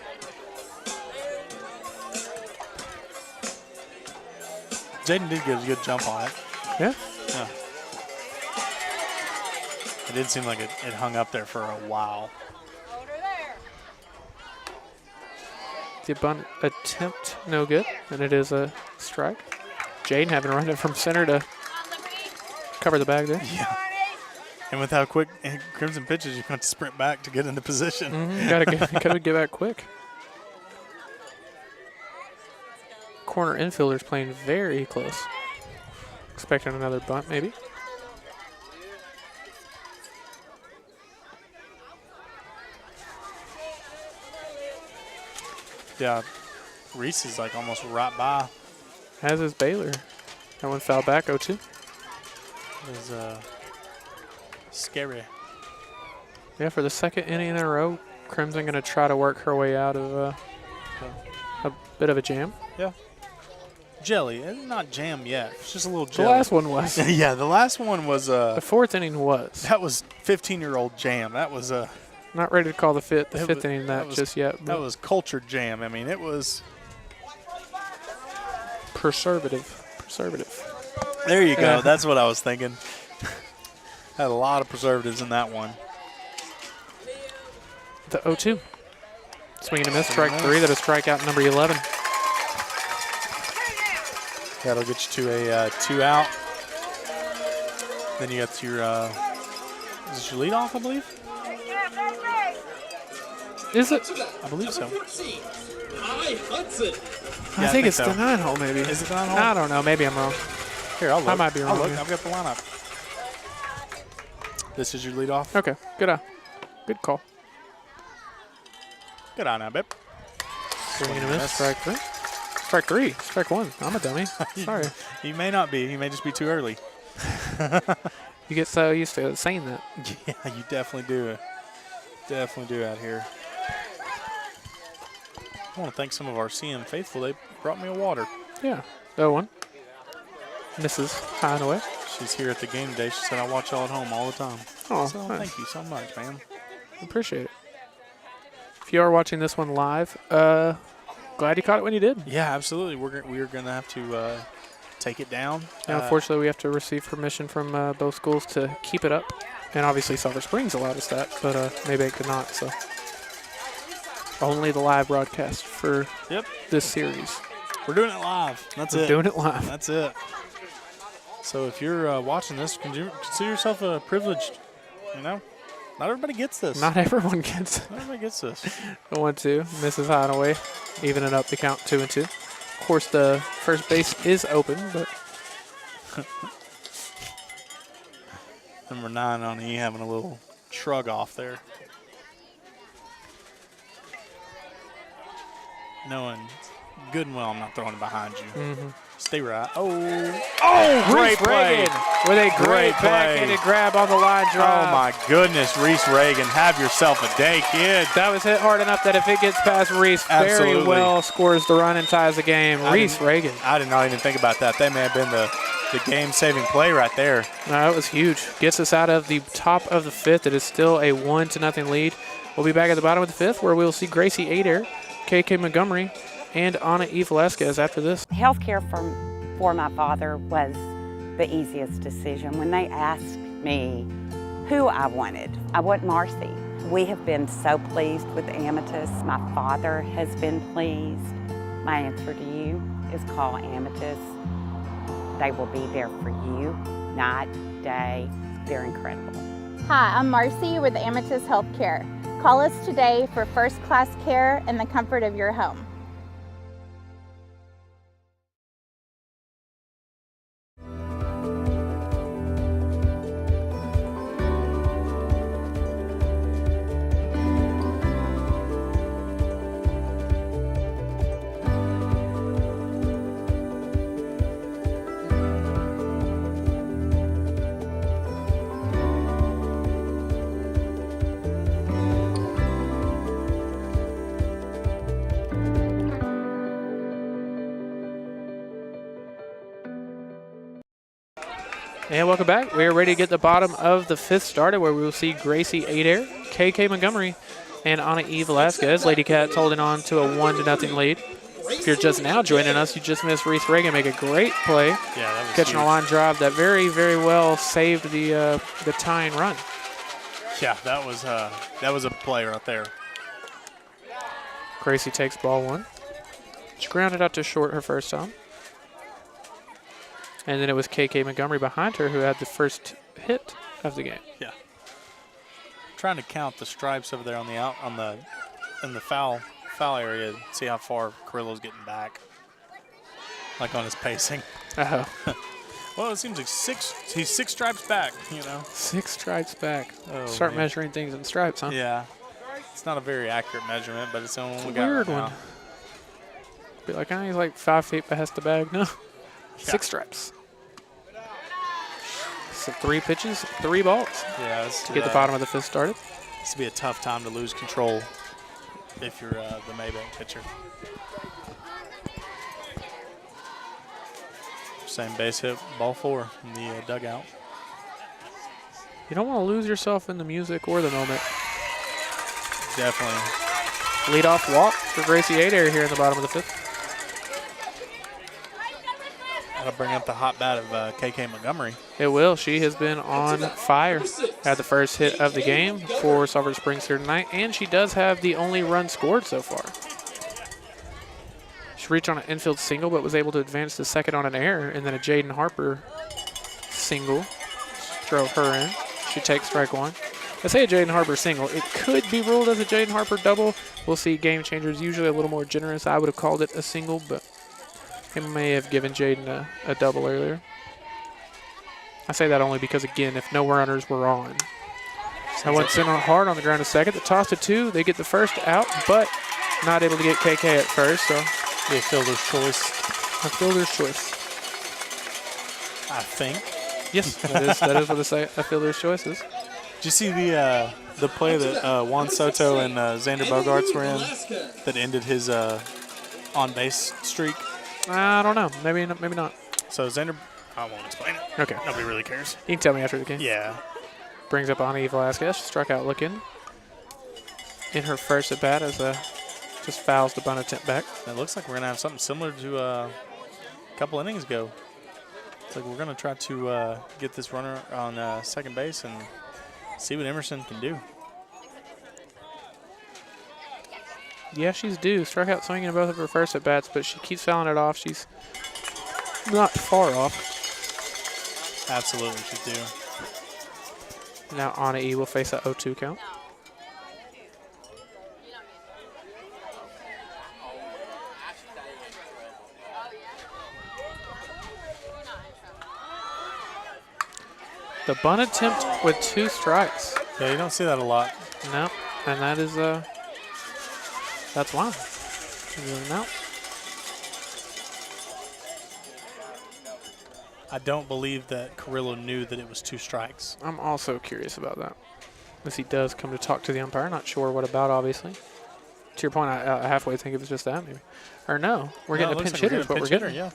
Jaden did get a good jump on it. Yeah. Yeah. It did seem like it hung up there for a while. The bunt attempt, no good, and it is a strike. Jaden having to run it from center to cover the bag there. Yeah. And with how quick Crimson pitches, you have to sprint back to get into position. Gotta get back quick. Corner infielder's playing very close. Expecting another bunt, maybe. Yeah. Reese is like almost right by. As is Baylor. That one foul back, 0-2. It was scary. Yeah, for the 2nd inning in a row, Crimson going to try to work her way out of a bit of a jam. Yeah. Jelly. It's not jam yet. It's just a little The jelly. last one was. Yeah, the last one was The 4th inning was. that was 15-year-old jam. That was Not ready to call the It fifth was- inning that that was- just yet. that But was cultured jam. I mean, it was. preservative. There you go. Yeah. That's what I was thinking. Had a lot of preservatives in that one. The 0-2. Swing and a miss, strike 3. That is strikeout number 11. That'll get you to a 2 out. Then you got your, is this your leadoff, I believe? Is it? I believe so. Number 14, Kai Hudson. I Yeah, think it's so. the 9 hole, maybe. Is it the 9 hole? I don't know. Maybe I'm wrong. Here, I'll look. I might be I'll wrong, look. yeah. I've got the lineup. This is your leadoff. Okay. Good eye. Good call. Good eye now, babe. Swing and a miss, strike 3. Strike 3. Strike 1. I'm a dummy. Sorry. He may not be. He may just be too early. You get so used to saying that. Yeah, you definitely do. Definitely do out here. I want to thank some of our CM faithful. They brought me a water. Yeah. 0-1. Misses high and away. She's here at the game today. She said, I watch y'all at home all the time. Oh, So nice. thank you so much, man. Appreciate it. If you are watching this one live, glad you caught it when you did. Yeah, absolutely. We're going to have to take it down. Now, unfortunately, we have to receive permission from both schools to keep it up. And obviously, Sulphur Springs allowed us that, but Mabank could not. So only the live broadcast for Yep. this series. We're doing it live. That's We're it. doing it live. That's it. So if you're watching this, consider yourself a privileged, you know? Not everybody gets this. Not everyone gets Not everybody gets this. 1-2. Misses high and away. Evening up the count 2-2. Of course, the first base is open, but Number 9 on E having a little shrug off there. knowing good and well I'm not throwing it behind you. Mm-hmm. Stay right. Oh, great play. Reagan with a great play. backhanded grab on the line drive. Oh, my goodness, Reese Reagan, have yourself a day, kid. That was hit hard enough that if it gets past Reese, very Absolutely. well scores the run and ties the game. Reese Reagan. I did not even think about that. That may have been the game-saving play right there. No, that was huge. Gets us out of the top of the fifth. It is still a 1-0 lead. We'll be back at the bottom of the fifth where we'll see Gracie Adair, KK Montgomery, and Anna Eve Velasquez after this. Healthcare for my father was the easiest decision. When they asked me who I wanted, I want Marcy. We have been so pleased with Amethyst. My father has been pleased. My answer to you is call Amethyst. They will be there for you, night, day. They're incredible. Hi, I'm Marcy with Amethyst Healthcare. Call us today for first-class care in the comfort of your home. And welcome back. We are ready to get the bottom of the fifth started where we will see Gracie Adair, KK Montgomery, and Anna Eve Velasquez. Lady Cats holding on to a 1-0 lead. If you're just now joining us, you just missed Reese Reagan make a great play. Yeah, that was catching huge. a line drive that very, very well saved the tying run. Yeah, that was a play right there. Gracie takes ball one. She grounded out to short her first time. And then it was KK Montgomery behind her who had the first hit of the game. Yeah. Trying to count the stripes over there on the in the foul area. See how far Carrillo's getting back. Like on his pacing. Oh. Well, it seems like he's six stripes back, you know. 6 stripes back. Oh, Start man. measuring things in stripes, huh? Yeah. It's not a very accurate measurement, but it's the only one we got Weird right one. now. Be like, he's like 5 feet past the bag. No. 6 stripes. So 3 pitches, 3 balls Yeah, to get the bottom of the fifth started. This would be a tough time to lose control if you're the Mabank pitcher. Same base hit, ball 4 in the dugout. You don't want to lose yourself in the music or the moment. Definitely. Leadoff walk for Gracie Adair here in the bottom of the fifth. That'll bring up the hot bat of KK Montgomery. It will. She has been on fire. Had the first hit of the game for Sulphur Springs here tonight, and she does have the only run scored so far. She reached on an infield single, but was able to advance to second on an error, and then a Jaden Harper single drove her in. She takes strike one. I say a Jaden Harper single. It could be ruled as a Jaden Harper double. We'll see. Game changers usually a little more generous. I would have called it a single, but he may have given Jaden a double earlier. I say that only because, again, if no runners were on. I went sent on hard on the ground to second. The toss to 2. They get the first out, but not able to get KK at first, so Be a fielder's choice, a fielder's choice. I think. Yes, that is what a fielder's choice is. Did you see the play that Juan Soto and Xander Bogaerts were in that ended his on-base streak? I don't know. Maybe not. So Xander, I won't explain it. Okay. Nobody really cares. You can tell me after the game. Yeah. Brings up Anna Velasquez. She struck out looking in her first at bat as just fouls the bunt attempt back. It looks like we're going to have something similar to a couple innings ago. It's like we're going to try to get this runner on second base and see what Emerson can do. Yeah, she's due. Struck out swinging in both of her first at bats, but she keeps fouling it off. She's not far off. Absolutely, she's due. Now Anna E will face a 0-2 count. The bunt attempt with 2 strikes. Yeah, you don't see that a lot. No, and that is that's why. Zoom out. I don't believe that Carrillo knew that it was 2 strikes. I'm also curious about that. Unless he does come to talk to the umpire. Not sure what about, obviously. To your point, I halfway think it was just that, maybe. Or no, we're getting a pinch hitter is what we're getting. Yeah.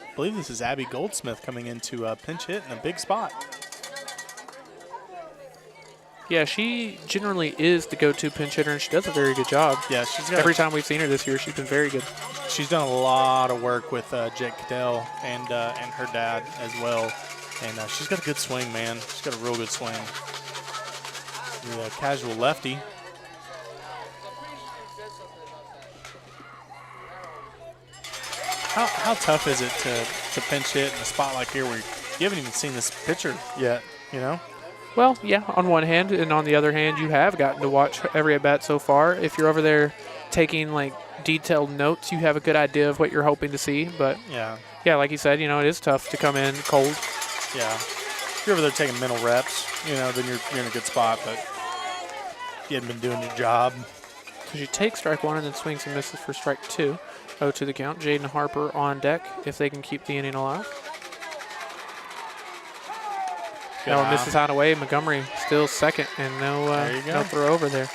I believe this is Abby Goldsmith coming into a pinch hit in a big spot. Yeah, she generally is the go-to pinch hitter, and she does a very good job. Yeah, she's got Every time we've seen her this year, she's been very good. She's done a lot of work with Jake Cadell and her dad as well. And she's got a good swing, man. She's got a real good swing. The casual lefty. How tough is it to pinch hit in a spot like here where you haven't even seen this pitcher yet, you know? Well, yeah, on one hand, and on the other hand, you have gotten to watch every at-bat so far. If you're over there taking, like, detailed notes, you have a good idea of what you're hoping to see. But, yeah, like you said, you know, it is tough to come in cold. Yeah. If you're over there taking mental reps, you know, then you're in a good spot. But if you hadn't been doing your job. So she takes strike 1 and then swings and misses for strike 2. 0-2 the count. Jaden Harper on deck if they can keep the inning alive. That one misses out away. Montgomery still second, and no throw over there.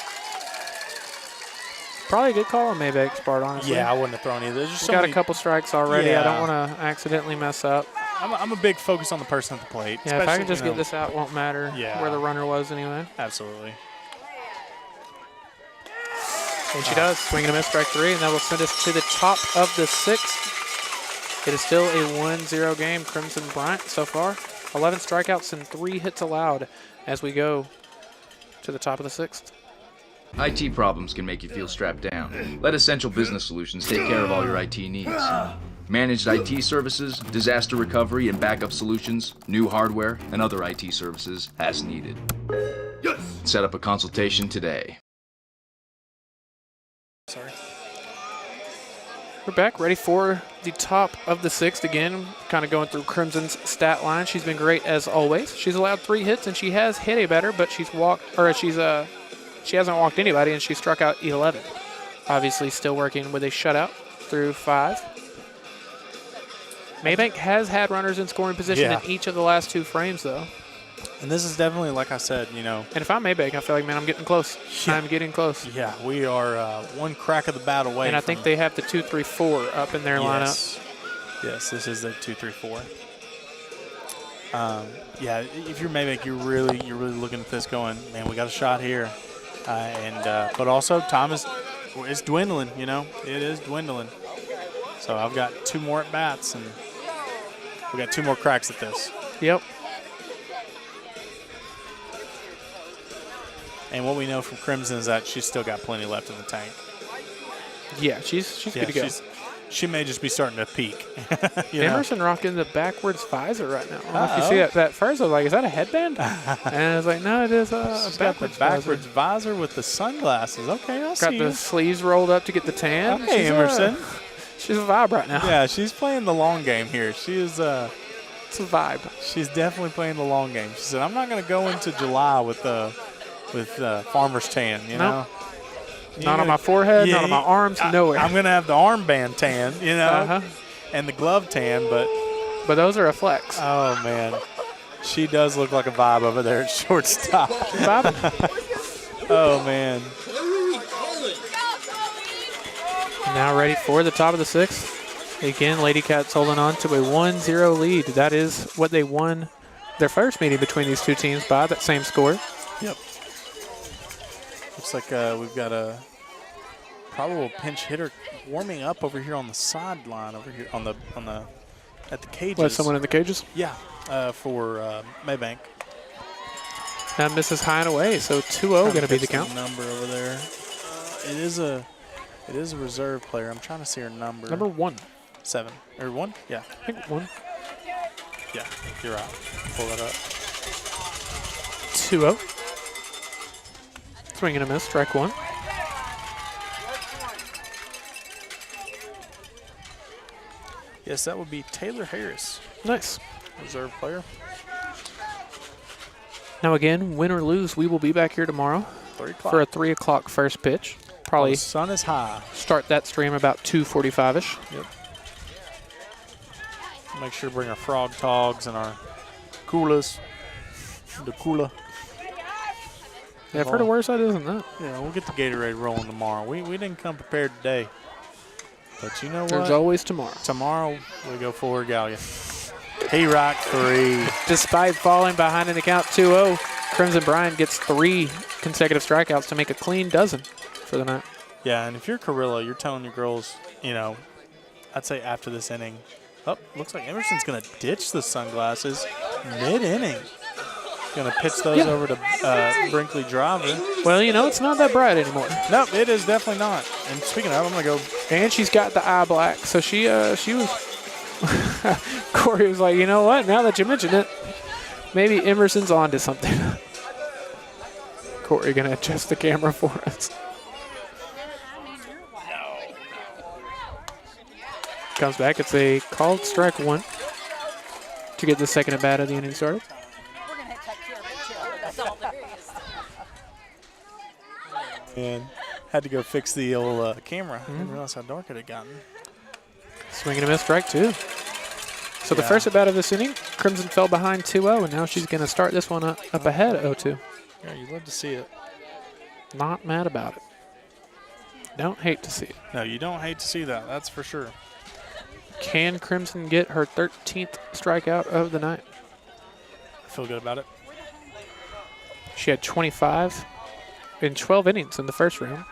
Probably a good call on Mabank's part, honestly. Yeah, I wouldn't have thrown either. There's just got a couple strikes already. Yeah. I don't want to accidentally mess up. I'm a big focus on the person at the plate. Yeah, if I can just get this out, it won't matter where the runner was anyway. Absolutely. And she does. Swing and a miss, strike 3, and that will send us to the top of the 6th. It is still a 1-0 game. Crimson Bryant so far. 11 strikeouts and 3 hits allowed as we go to the top of the 6th. IT problems can make you feel strapped down. Let Essential Business Solutions take care of all your IT needs. Managed IT services, disaster recovery and backup solutions, new hardware, and other IT services as needed. Set up a consultation today. Sorry. We're back, ready for the top of the 6th again. Kind of going through Crimson's stat line. She's been great as always. She's allowed 3 hits and she has hit a batter, but she hasn't walked anybody and she struck out 11. Obviously, still working with a shutout through 5. Mabank has had runners in scoring position in each of the last 2 frames, though. And this is definitely, like I said, you know. And if I'm Mabank, I feel like, man, I'm getting close. Yeah. I'm getting close. Yeah, we are one crack of the bat away. And I think they have the 2-3-4 up in their lineup. Yes, this is the 2-3-4. Yeah, if you're Mabank, you're really looking at this going, man, we got a shot here. But also time is dwindling, you know. It is dwindling. So I've got 2 more at bats, and we got 2 more cracks at this. Yep. And what we know from Crimson is that she's still got plenty left in the tank. Yeah, she's good to go. She may just be starting to peak. Emerson rocking the backwards visor right now. I don't know if you see that. That first I was like, is that a headband? And I was like, no, it is a backwards visor with the sunglasses. Okay, I'll see. Got the sleeves rolled up to get the tan. Okay, Emerson. She's a vibe right now. Yeah, she's playing the long game here. She is it's a vibe. She's definitely playing the long game. She said, I'm not going to go into July with farmer's tan, you know? Not on my forehead, not on my arms, nowhere. I'm going to have the armband tan, you know, and the glove tan, but those are a flex. Oh, man. She does look like a vibe over there at shortstop. Oh, man. Now ready for the top of the 6th. Again, Lady Cats holding on to a 1-0 lead. That is what they won their first meeting between these 2 teams by, that same score. Yep. Looks like we've got a probable pinch hitter warming up over here on the sideline over here at the cages. What, someone in the cages? Yeah, for Mabank. That misses high and away, so 2-0 going to be the count. Number over there. It is a reserve player. I'm trying to see her number. Number 1. 7 or 1? Yeah. I think 1. Yeah, you're right. Pull that up. 2-0. Swing and a miss, strike 1. Yes, that would be Taylor Harris. Nice. Reserve player. Now again, win or lose, we will be back here tomorrow 3 o'clock. for a 3 o'clock first pitch. The Probably sun is high. start that stream about 2:45ish. Yep. Make sure to bring our frog togs and our coolers. The cooler. Yeah, I've heard of worse ideas than that. Yeah, we'll get the Gatorade rolling tomorrow. We didn't come prepared today. But you know what? There's always tomorrow. Tomorrow we go for Regalia. He rocked 3. Despite falling behind in the count 2-0, Crimson Brine gets 3 consecutive strikeouts to make a clean dozen for the night. Yeah, and if you're Carrillo, you're telling your girls, you know, I'd say after this inning. Oh, looks like Emerson's going to ditch the sunglasses mid-inning. Going to pitch those over to Brinkley Driver. Well, you know, it's not that bright anymore. Nope, it is definitely not. And speaking of, I'm going to go. And she's got the eye black, so she was. Corey was like, you know what? Now that you mention it, maybe Emerson's on to something. Corey gonna adjust the camera for us. Comes back. It's a called strike 1 to get the second at bat of the inning started. And had to go fix the old camera. Didn't realize how dark it had gotten. Swing and a miss, strike 2. So the first at bat of this inning, Crimson fell behind 2-0, and now she's going to start this one up ahead 0-2. Yeah, you love to see it. Not mad about it. Don't hate to see it. No, you don't hate to see that. That's for sure. Can Crimson get her 13th strikeout of the night? I feel good about it. She had 25 in 12 innings in the first round,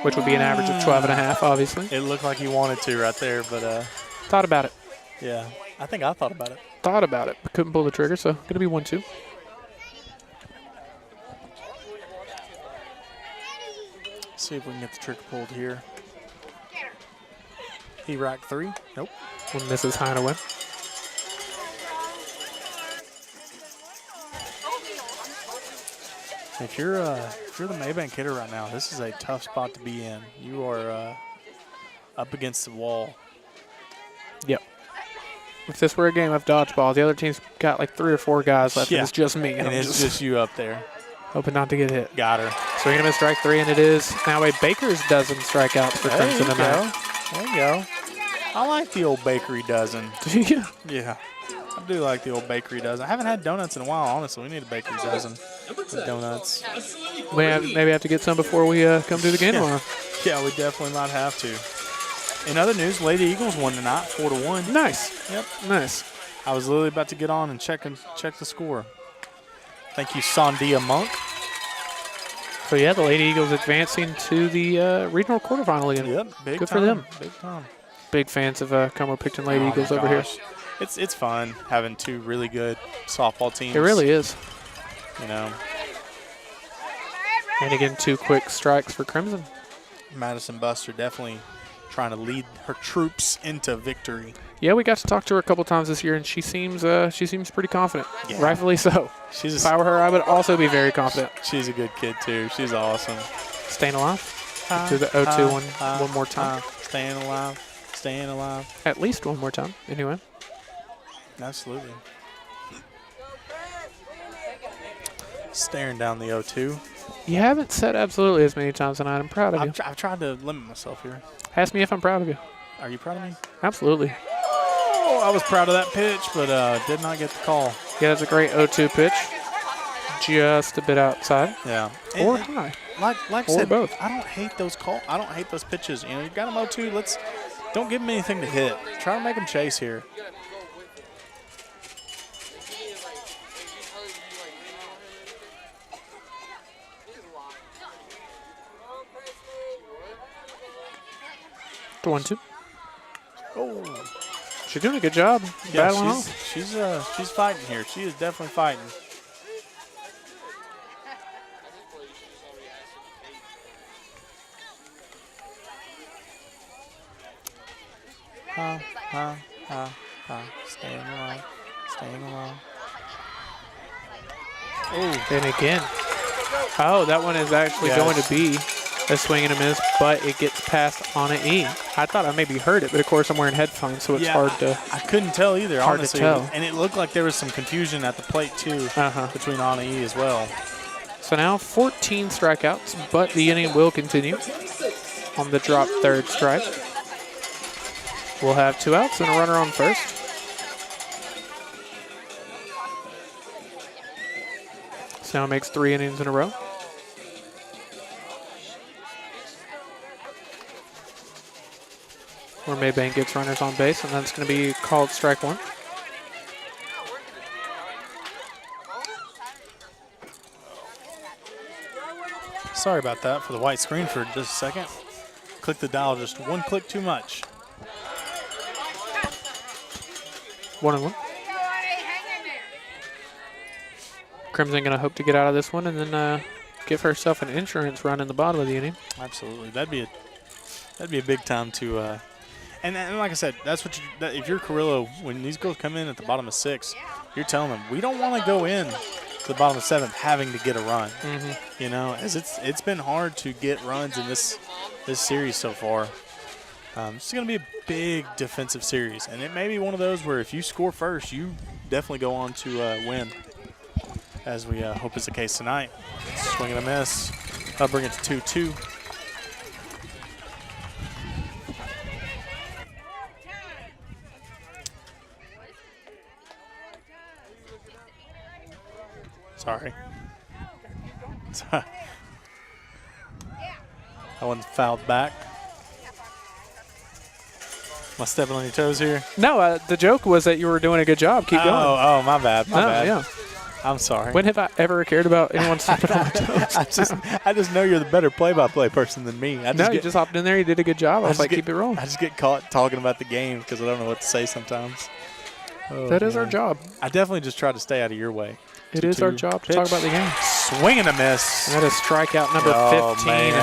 which would be an average of 12 and a half, obviously. It looked like he wanted to right there, but Thought about it. yeah, I think I thought about it. Thought about it, but couldn't pull the trigger, so going to be 1-2. See if we can get the trigger pulled here. He racked 3. Nope. One misses high and away. If you're the Mabank hitter right now, this is a tough spot to be in. You are up against the wall. Yep. If this were a game of dodgeball, the other team's got like 3 or 4 guys left, and it's just me. And I'm it's just you up there. hoping not to get hit. Got her. Swing and a miss, strike 3, and it is now a Baker's dozen strikeouts for There you Crimson tonight. go. There you go. I like the old bakery dozen. Do you? Yeah. I do like the old bakery dozen. I haven't had donuts in a while, honestly. We need a bakery dozen with donuts. We maybe have to get some before we come to the game tomorrow. Yeah, we definitely might have to. In other news, Lady Eagles won tonight, 4-1. Nice. Yep. Nice. I was literally about to get on and check the score. Thank you, Sandia Monk. So, yeah, the Lady Eagles advancing to the regional quarterfinal again. Yep, big Good time. for them. Big time. Big fans of Como-Picton Lady Oh, Eagles my over here. gosh. It's fun having 2 really good softball teams. It really is. You know, And again, 2 quick strikes for Crimson. Madison Buster definitely trying to lead her troops into victory. Yeah, we got to talk to her a couple times this year, and she seems pretty confident. Yeah. Rightfully so. If I were her, I would also be very confident. She's a good kid too. She's awesome. Staying alive. Do the 0-2 one more time. Staying alive. Staying alive. At least one more time, anyway. Absolutely. Staring down the 0-2. You haven't said absolutely as many times tonight. I'm proud of you. I've tried to limit myself here. Ask me if I'm proud of you. Are you proud of me? Absolutely. Oh, I was proud of that pitch, but did not get the call. Yeah, that's a great 0-2 pitch. Just a bit outside. Yeah. Or high. Like I Or said, both. I don't hate those I don't hate those pitches. You know, you got them 0-2. Don't give them anything to hit. Try to make them chase here. The 1-2. Oh. She's doing a good job. Yeah, Battling off. she's fighting here. She is definitely fighting. Staying alive. Staying alive. Oh, and again. Oh, that one is actually going to be A swing and a miss, but it gets past on an E. I thought I maybe heard it, but of course I'm wearing headphones, so it's hard to. I couldn't tell either, hard honestly. to tell. And it looked like there was some confusion at the plate, too, between on and E as well. So now 14 strikeouts, but the inning will continue on the drop third strike. We'll have 2 outs and a runner on first. So now makes 3 innings in a row. Where Mabank gets runners on base, and that's going to be called strike 1. Sorry about that for the white screen for just a second. Click the dial just one click too much. 1-1. Crimson going to hope to get out of this one and then give herself an insurance run in the bottom of the inning. Absolutely, that'd be a big time to. And like I said, that's what if you're Carrillo, when these girls come in at the bottom of 6, you're telling them we don't want to go in to the bottom of 7th having to get a run. You know, as it's been hard to get runs in this series so far. It's going to be a big defensive series, and it may be one of those where if you score first, you definitely go on to win, as we hope is the case tonight. Swing and a miss. That'll bring it to 2-2. Sorry. That one's fouled back. Am I stepping on your toes here? No, the joke was that you were doing a good job. Keep going. Oh, my bad. My bad. Yeah. I'm sorry. When have I ever cared about anyone stepping on my toes? I just know you're the better play-by-play person than me. You just hopped in there. You did a good job. I was like, keep it rolling. I just get caught talking about the game because I don't know what to say sometimes. That is our job. I definitely just try to stay out of your way. It is our job to talk about the game. Swing and a miss. And that is strikeout number 15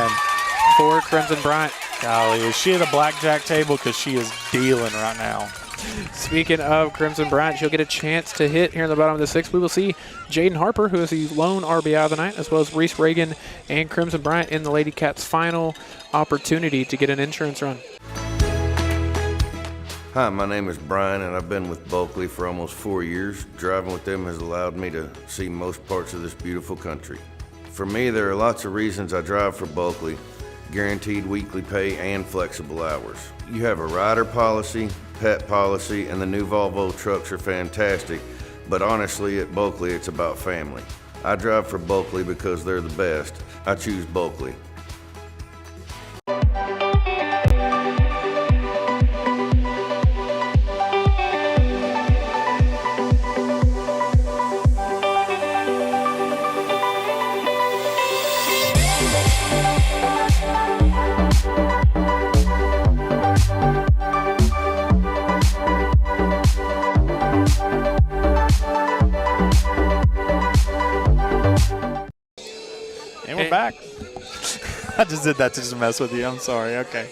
for Crimson Bryant. Golly, is she at a blackjack table? Because she is dealing right now. Speaking of Crimson Bryant, she'll get a chance to hit here in the bottom of the 6th. We will see Jaden Harper, who is the lone RBI of the night, as well as Reese Reagan and Crimson Bryant in the Lady Cats' final opportunity to get an insurance run. Hi, my name is Brian, and I've been with Bulkley for almost 4 years. Driving with them has allowed me to see most parts of this beautiful country. For me, there are lots of reasons I drive for Bulkley: guaranteed weekly pay and flexible hours. You have a rider policy, pet policy, and the new Volvo trucks are fantastic, but honestly, at Bulkley, it's about family. I drive for Bulkley because they're the best. I choose Bulkley. And we're back. I just did that to just mess with you. I'm sorry. Okay.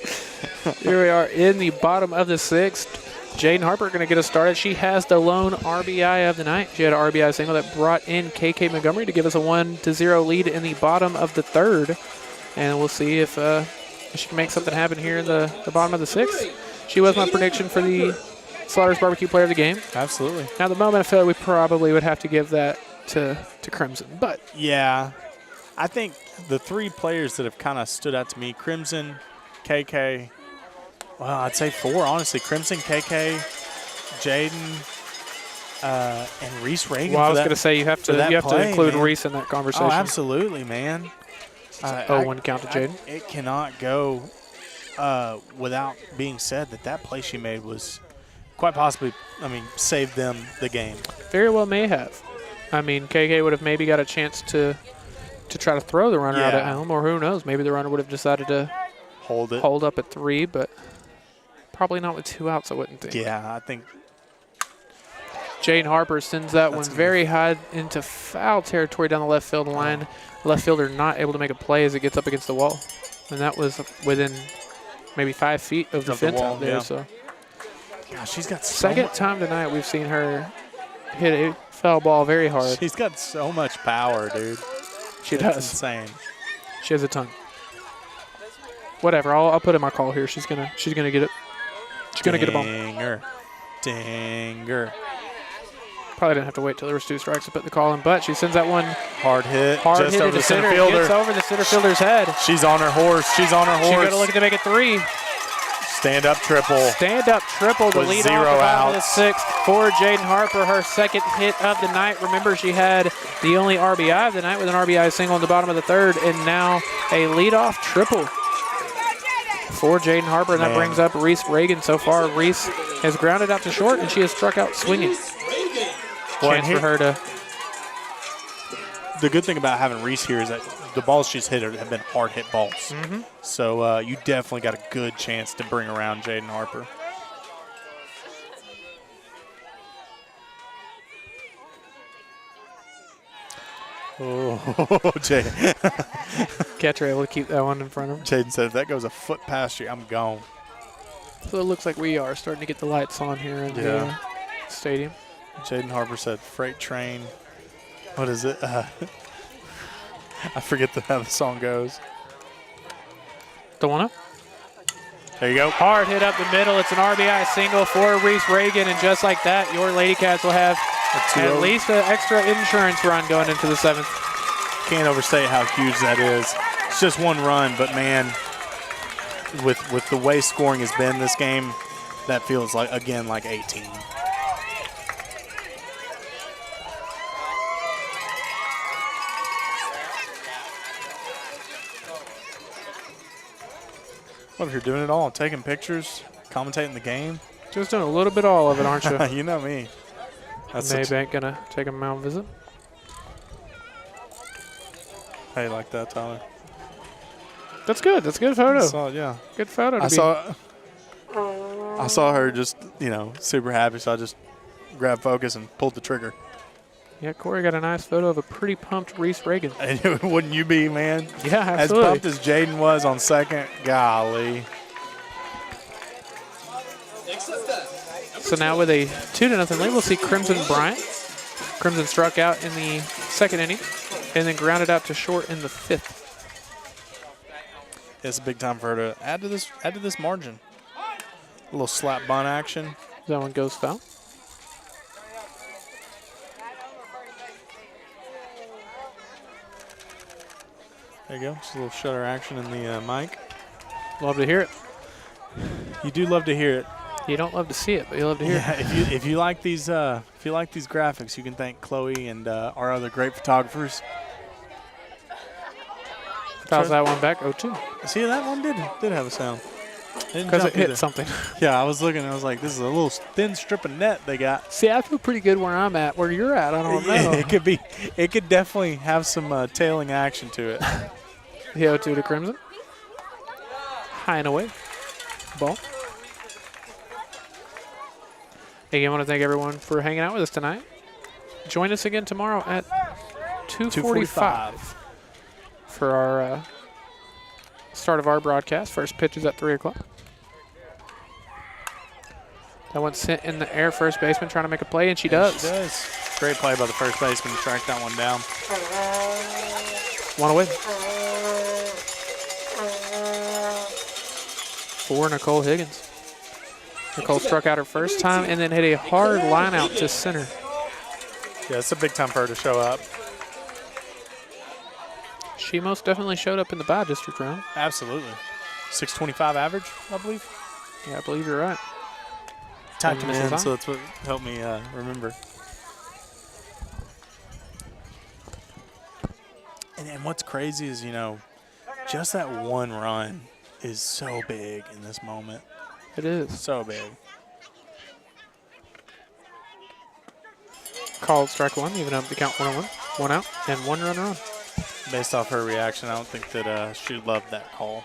Here we are in the bottom of the 6th. Jaden Harper going to get us started. She has the lone RBI of the night. She had an RBI single that brought in KK Montgomery to give us a 1-0 lead in the bottom of the 3rd. And we'll see if she can make something happen here in the bottom of the 6th. She was my prediction for the Slaughter's Barbecue Player of the Game. Absolutely. Now, at the moment, I feel like we probably would have to give that to Crimson. But yeah, I think the 3 players that have kind of stood out to me, Crimson, KK, well, I'd say 4, honestly. Crimson, KK, Jaden, and Reese Reagan. Well, I was going to say you have to include man. Reese in that conversation. Oh, absolutely, man. 0-1 count to Jaden. It cannot go without being said that play she made was quite possibly, saved them the game. Very well may have. KK would have maybe got a chance to try to throw the runner out at home, or who knows, maybe the runner would have decided to hold up at 3, but probably not with 2 outs, I wouldn't think. Yeah, I think Jaden Harper sends that one very high into foul territory down the left field line. Left fielder not able to make a play as it gets up against the wall. And that was within maybe 5 feet of the fence out there. Yeah. So, gosh, she's got second time tonight we've seen her hit a foul ball very hard. She's got so much power, dude. She does. Insane. She has a ton. Whatever. I'll put in my call here. She's gonna get it. She's gonna get a ball. Dinger. Probably didn't have to wait till there was 2 strikes to put the call in, but she sends that one Hard hit. hard just hit over to the center center. fielder. Gets over the center fielder's head. She's on her horse. She's on her She's horse. gonna look to make it 3. Stand up triple. Stand up triple to With lead 0 off the bottom of the outs. 6th for Jaden Harper, her 2nd hit of the night. Remember, she had the only RBI of the night with an RBI single in the bottom of the 3rd, and now a leadoff triple for Jaden Harper, and that brings up Reese Reagan. So far, Reese has grounded out to short, and she has struck out swinging. Chance for her to. The good thing about having Reese here is that the balls she's hit have been hard hit balls. So you definitely got a good chance to bring around Jaden Harper. Oh, Jay. Catcher able to keep that one in front of him. Jaden said, if that goes a foot past you, I'm gone. So it looks like we are starting to get the lights on here in the stadium. Jaden Harper said, freight train. What is it? I forget how the song goes. The 1-0. There you go. Hard hit up the middle. It's an RBI single for Reese Reagan, and just like that, your Lady Cats will have at least an extra insurance run going into the 7th. Can't overstate how huge that is. It's just 1 run, but man, with the way scoring has been this game, that feels like, again, like 18. What if you're doing it all, taking pictures, commentating the game? Just doing a little bit all of it, aren't you? You know me. That's Mabank gonna take a mound visit. How you like that, Tyler? That's good. That's a good photo. Yeah. Good photo. I saw her just, super happy, so I just grabbed focus and pulled the trigger. Yeah, Corey got a nice photo of a pretty pumped Reese Reagan. And wouldn't you be, man? Yeah, absolutely. As pumped as Jaden was on second, golly. So now with a 2-0 lead, we'll see Crimson Bryant. Crimson struck out in the 2nd inning and then grounded out to short in the 5th. It's a big time for her to add to this margin. A little slap bunt action. That one goes foul. There you go. Just a little shutter action in the mic. Love to hear it. You do love to hear it. You don't love to see it, but you love to hear it. If you like these graphics, you can thank Chloe and our other great photographers. Fouls that one back. 0-2. See, that one did have a sound. Because it hit something. Yeah, I was looking. I was like, this is a little thin strip of net they got. See, I feel pretty good where I'm at. Where you're at, I don't know. It could definitely have some tailing action to it. The 0-2 to Crimson. High and away. Ball. Again, I want to thank everyone for hanging out with us tonight. Join us again tomorrow at 2:45 for our start of our broadcast. First pitch is at 3 o'clock. That one sent in the air. First baseman trying to make a play, and she does. She does. Great play by the first baseman to track that one down. One away. For Nicole Higgins. Nicole struck out her first time and then hit a hard line out to center. Yeah, it's a big time for her to show up. She most definitely showed up in the bye district round. Absolutely. 625 average, I believe. Yeah, I believe you're right. Typed them in, so that's what helped me remember. And what's crazy is, just that one run is so big in this moment. It is. So big. Called strike one, even up the count 1-1. 1 out and 1 runner on. Based off her reaction, I don't think that she loved that call.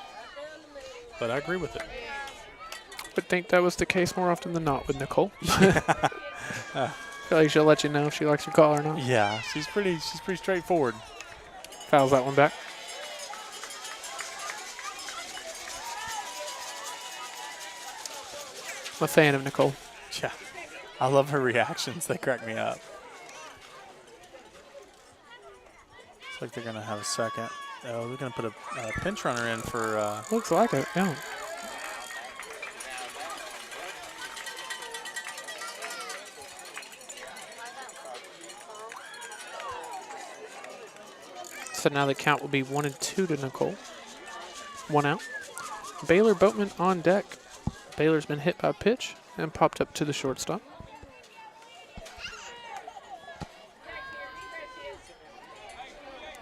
But I agree with it. I think that was the case more often than not with Nicole. I feel like she'll let you know if she likes your call or not. Yeah, she's pretty straightforward. Fouls that one back. I'm a fan of Nicole. Yeah, I love her reactions. They crack me up. Looks like they're going to have a second. Oh, they're going to put a pinch runner in for. Looks like it, yeah. So now the count will be 1-2 to Nicole. 1 out. Baylor Boatman on deck. Baylor's been hit by a pitch and popped up to the shortstop.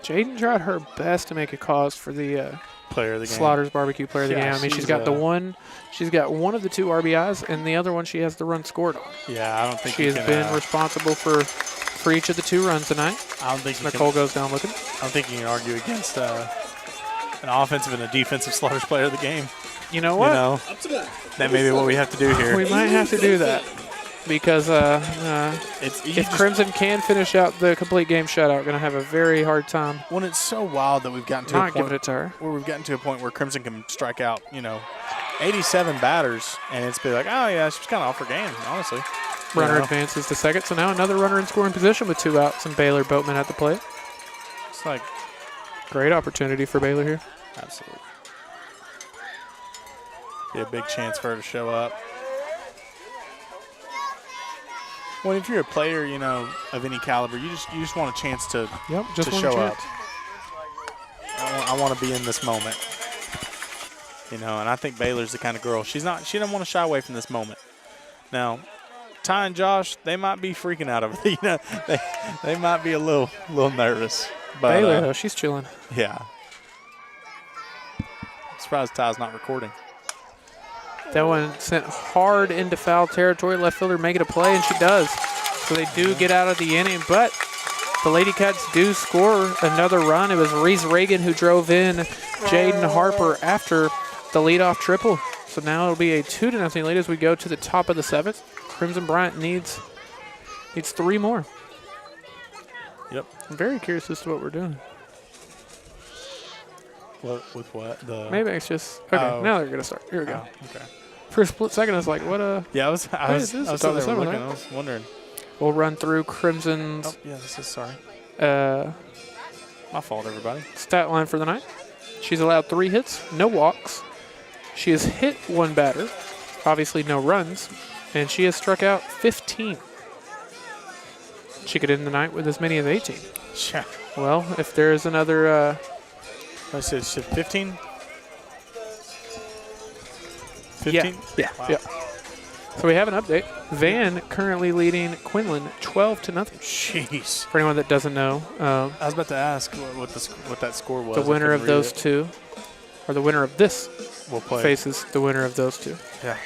Jaden tried her best to make a cause for the Player of the game. Slaughter's barbecue player of the Yeah, game. I mean, she's she's, got she's got one of the 2 RBIs, and the other one she has the run scored on. Yeah, I don't think She you has can, been responsible for each of the 2 runs tonight. I don't think you Nicole can, goes down looking. I don't think you can argue against an offensive and a defensive Slaughter's player of the game. You know what? You know, Up to bat. that may be what we have to do here. We might have to do that because if Crimson can finish out the complete game shutout, we're going to have a very hard time When it's so wild that we've gotten to a not point giving it to her. where we've gotten to a point where Crimson can strike out, 87 batters, and it's be like, oh yeah, she's kind of off her game, honestly. Runner You know? advances to second, so now another runner in scoring position with 2 outs and Baylor Boatman at the plate. It's like, Great opportunity for Baylor here. absolutely. Be a big chance for her to show up. Well, if you're a player, of any caliber, you just want a chance to Yep, just to one show chance. up. I want to be in this moment. And I think Baylor's the kind of girl. She doesn't want to shy away from this moment. Now, Ty and Josh, they might be freaking out of it. They might be a little nervous. But Baylor, though, she's chilling. yeah. I'm surprised Ty's not recording. That one sent hard into foul territory. Left fielder making a play, and she does. So they do get out of the inning, but the Lady Cats do score another run. It was Reese Reagan who drove in Jaden Harper after the leadoff triple. So now it'll be a 2-0 lead as we go to the top of the 7th. Crimson Bryant needs 3 more. Yep. I'm very curious as to what we're doing. With what? Maybe it's just okay. Oh. Now they're gonna start. Here we go. Oh, okay. For a split second, I was like, "What?" Yeah, I was This is sitting the there top of looking. the I was wondering. We'll run through Crimson's Oh, yeah, this is sorry. uh, My fault, everybody. stat line for the night. She's allowed 3 hits, no walks. She has hit 1 batter, obviously no runs, and she has struck out 15. She could end the night with as many as 18. Yeah. Well, if there is another, I said 15? 15? yeah. Wow. Yeah. So we have an update. Van currently leading Quinlan 12-0. Jeez. For anyone that doesn't know, I was about to ask what that score was. the I winner couldn't of read those it. 2, or the winner of this, We'll play. faces the winner of those 2. Yeah.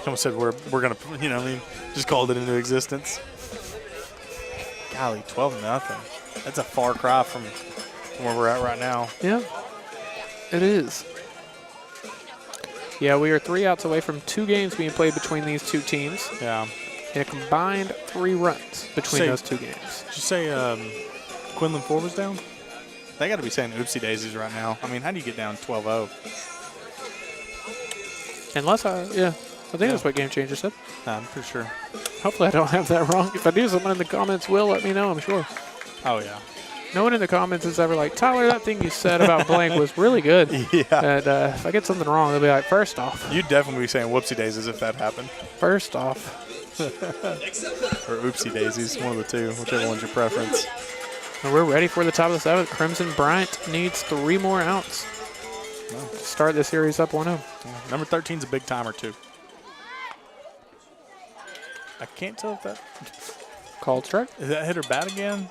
Someone said we're gonna just called it into existence. Golly, 12-0. That's a far cry from where we're at right now. Yeah, it is. Yeah, we are 3 outs away from 2 games being played between these 2 teams, Yeah. and a combined 3 runs between Say- those 2 games. Did you say Quinlan 4 was down? They got to be saying oopsie daisies right now. I mean, how do you get down 12-0? Unless I think that's what Game Changer said. I'm pretty sure. Hopefully I don't have that wrong. If I do, someone in the comments will let me know, I'm sure. Oh, yeah. No one in the comments is ever like, Tyler, that thing you said about blank was really good. Yeah. And if I get something wrong, they'll be like, first off, You'd definitely be saying whoopsie daisies if that happened. first off. Or oopsie daisies, one of the 2, whichever one's your preference. And we're ready for the top of the 7th. Crimson Bryant needs 3 more outs to start the series up 1-0. Number 13's a big timer, too. I can't tell if that Called strike. is that hit or bat again.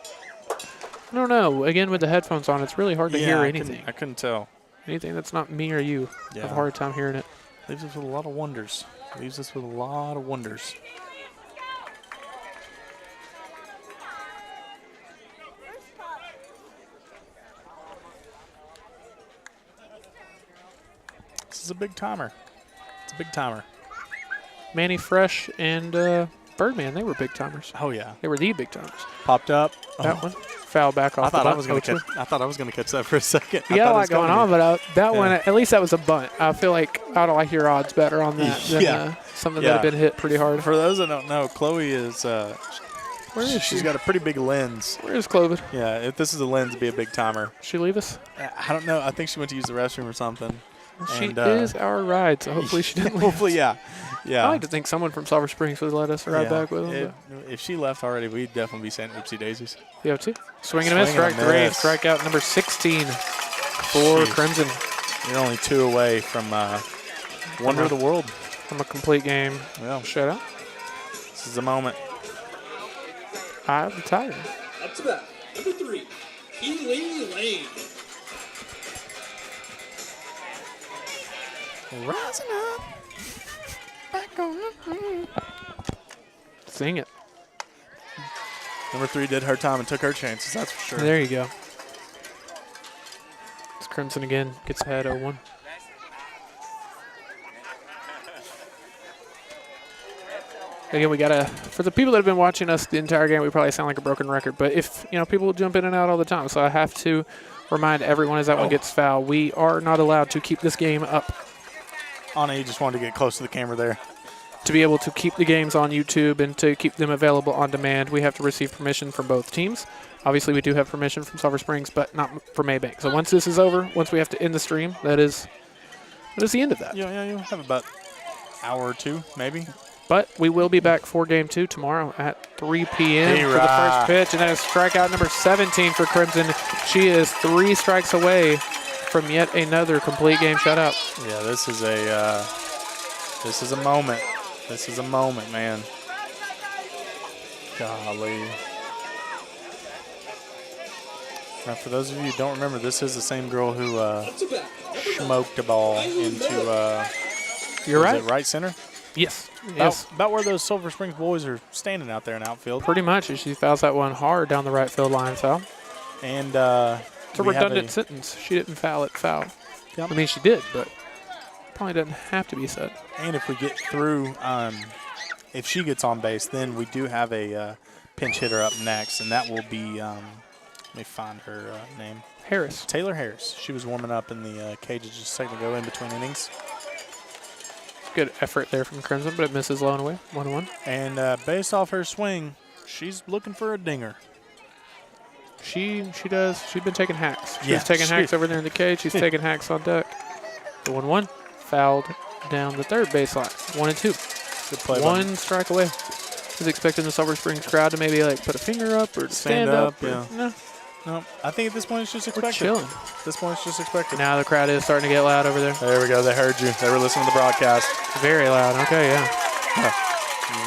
I don't know. Again, with the headphones on, it's really hard to hear I anything. couldn't tell. Anything that's not me or you. I have a hard time hearing it. Leaves us with a lot of wonders. Leaves us with a lot of wonders. This is a big timer. It's a big timer. Manny Fresh and Birdman, they were big timers. Oh yeah, They were the big timers. popped up. That one, foul back off I thought the I bunt. was gonna 0-2. catch. I thought I was gonna catch that for a second. I You got thought a it lot was going gonna on, be- but that Yeah. one, at least that was a bunt. I feel like I don't like your odds better on that than Yeah. something Yeah. that had been hit pretty hard. For those that don't know, Chloe is Where is she? She's got a pretty big lens. Where is Clovid? Yeah, if this is a lens, it'd be a big timer. She leave us? I don't know. I think she went to use the restroom or something. She And, is our ride, so hopefully she didn't leave. Hopefully, yeah. I like to think someone from Sulphur Springs would let us ride back with them. If she left already, we'd definitely be saying oopsie daisies. You have two. Swing and a miss. Swing and Strike a three. miss. Strikeout number 16 for Jeez. Crimson. You're only 2 away from wonder of the world. From a complete game Yeah. shutout. This is the moment. Eye of the Tiger. Up to bat, number 3, Keely Lane. Rising up. Back on the Sing it. Number 3 did her time and took her chances, that's for sure. There you go. It's Crimson again. Gets ahead 0-1. Again, we gotta, for the people that have been watching us the entire game, we probably sound like a broken record, but if, people jump in and out all the time, so I have to remind everyone as that one gets fouled, we are not allowed to keep this game up. Anna, you just wanted to get close to the camera there. To be able to keep the games on YouTube and to keep them available on demand, we have to receive permission from both teams. Obviously, we do have permission from Sulphur Springs, but not from Mabank. So once this is over, once we have to end the stream, that is the end of that. Yeah, you'll have about an hour or 2, maybe. But we will be back for Game 2 tomorrow at 3 p.m. for the first pitch. And that is strikeout number 17 for Crimson. She is 3 strikes away from yet another complete game shutout. Yeah, this is a moment. This is a moment, man. Golly. Now, for those of you who don't remember, this is the same girl who smoked a ball into You're right. Is it right center? Yes. Yes. About where those Sulphur Springs boys are standing out there in outfield. Pretty much. She fouls that one hard down the right field line foul. And it's a redundant sentence. She didn't foul it, foul. Yep. I mean, she did, but probably doesn't have to be said. And if we get through, if she gets on base, then we do have a pinch hitter up next, and that will be, let me find her name. Harris. Taylor Harris. She was warming up in the cages just a second ago in between innings. Good effort there from Crimson, but it misses low and away. 1-1. And based off her swing, she's looking for a dinger. She does. She's been taking hacks. She's Yeah, taking hacks over there in the cage. She's taking hacks on deck. The 1-1. Fouled down the third baseline. 1-2. Good play. One strike away. Was expecting the Sulphur Springs crowd to maybe like put a finger up or stand up. Yeah. No. I think at this point it's just expected. We're chilling. At this point it's just expected. Now the crowd is starting to get loud over there. There we go. They heard you. They were listening to the broadcast. Very loud. Okay, yeah.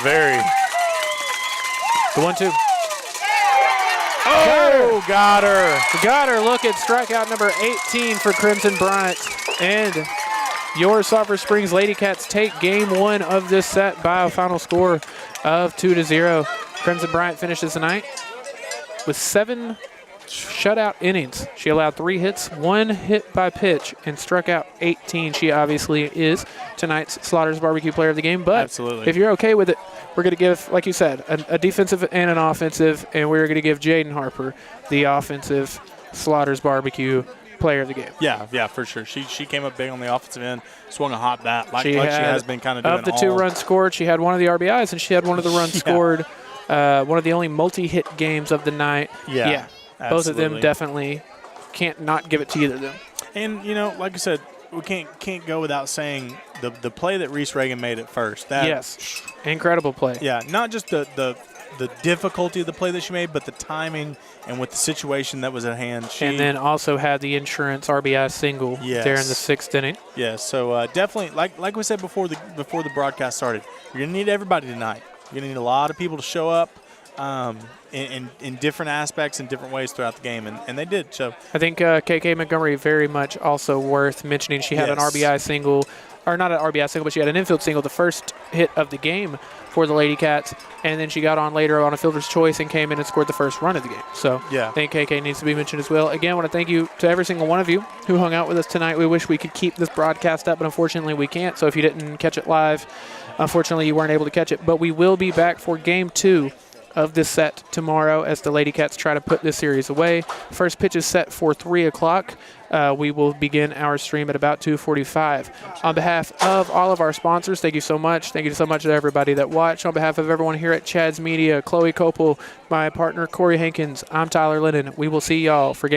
Very. The 1-2. Oh, got her. Got her. Look at strikeout number 18 for Crimson Bryant. And your Sulphur Springs Lady Cats take game 1 of this set by a final score of 2-0. Crimson Bryant finishes the night with 7 shutout innings. She allowed 3 hits, 1 hit by pitch, and struck out 18. She obviously is tonight's Slaughter's Barbecue Player of the Game. But absolutely, if you're okay with it, we're going to give, like you said, a defensive and an offensive, and we're going to give Jaden Harper the offensive Slaughter's Barbecue Player of the Game. Yeah, for sure. She came up big on the offensive end, swung a hot bat like she has been kind of doing. Of the 2 runs scored, she had one of the RBIs, and she had one of the runs scored. One of the only multi-hit games of the night. Yeah. Both of them definitely can't not give it to either of them. And, like I said, we can't go without saying the play that Reese Reagan made at first. Yes, incredible play. Yeah, not just the difficulty of the play that she made, but the timing and with the situation that was at hand. And then also had the insurance RBI single there in the 6th inning. Yeah, so definitely, like we said before the broadcast started, you're going to need everybody tonight. You're going to need a lot of people to show up in different aspects and different ways throughout the game, and they did. So I think KK Montgomery very much also worth mentioning. She had an RBI single, or not an RBI single, but she had an infield single, the first hit of the game for the Lady Cats, and then she got on later on a fielder's choice and came in and scored the first run of the game. So I think KK needs to be mentioned as well. Again, I want to thank you to every single one of you who hung out with us tonight. We wish we could keep this broadcast up, but unfortunately we can't. So if you didn't catch it live, unfortunately you weren't able to catch it. But we will be back for Game 2 of this set tomorrow as the Lady Cats try to put this series away. First pitch is set for 3 o'clock. We will begin our stream at about 2:45. On behalf of all of our sponsors, thank you so much. Thank you so much to everybody that watched. On behalf of everyone here at Chad's Media, Chloe Copel, my partner Corey Hankins, I'm Tyler Lennon. We will see y'all for Game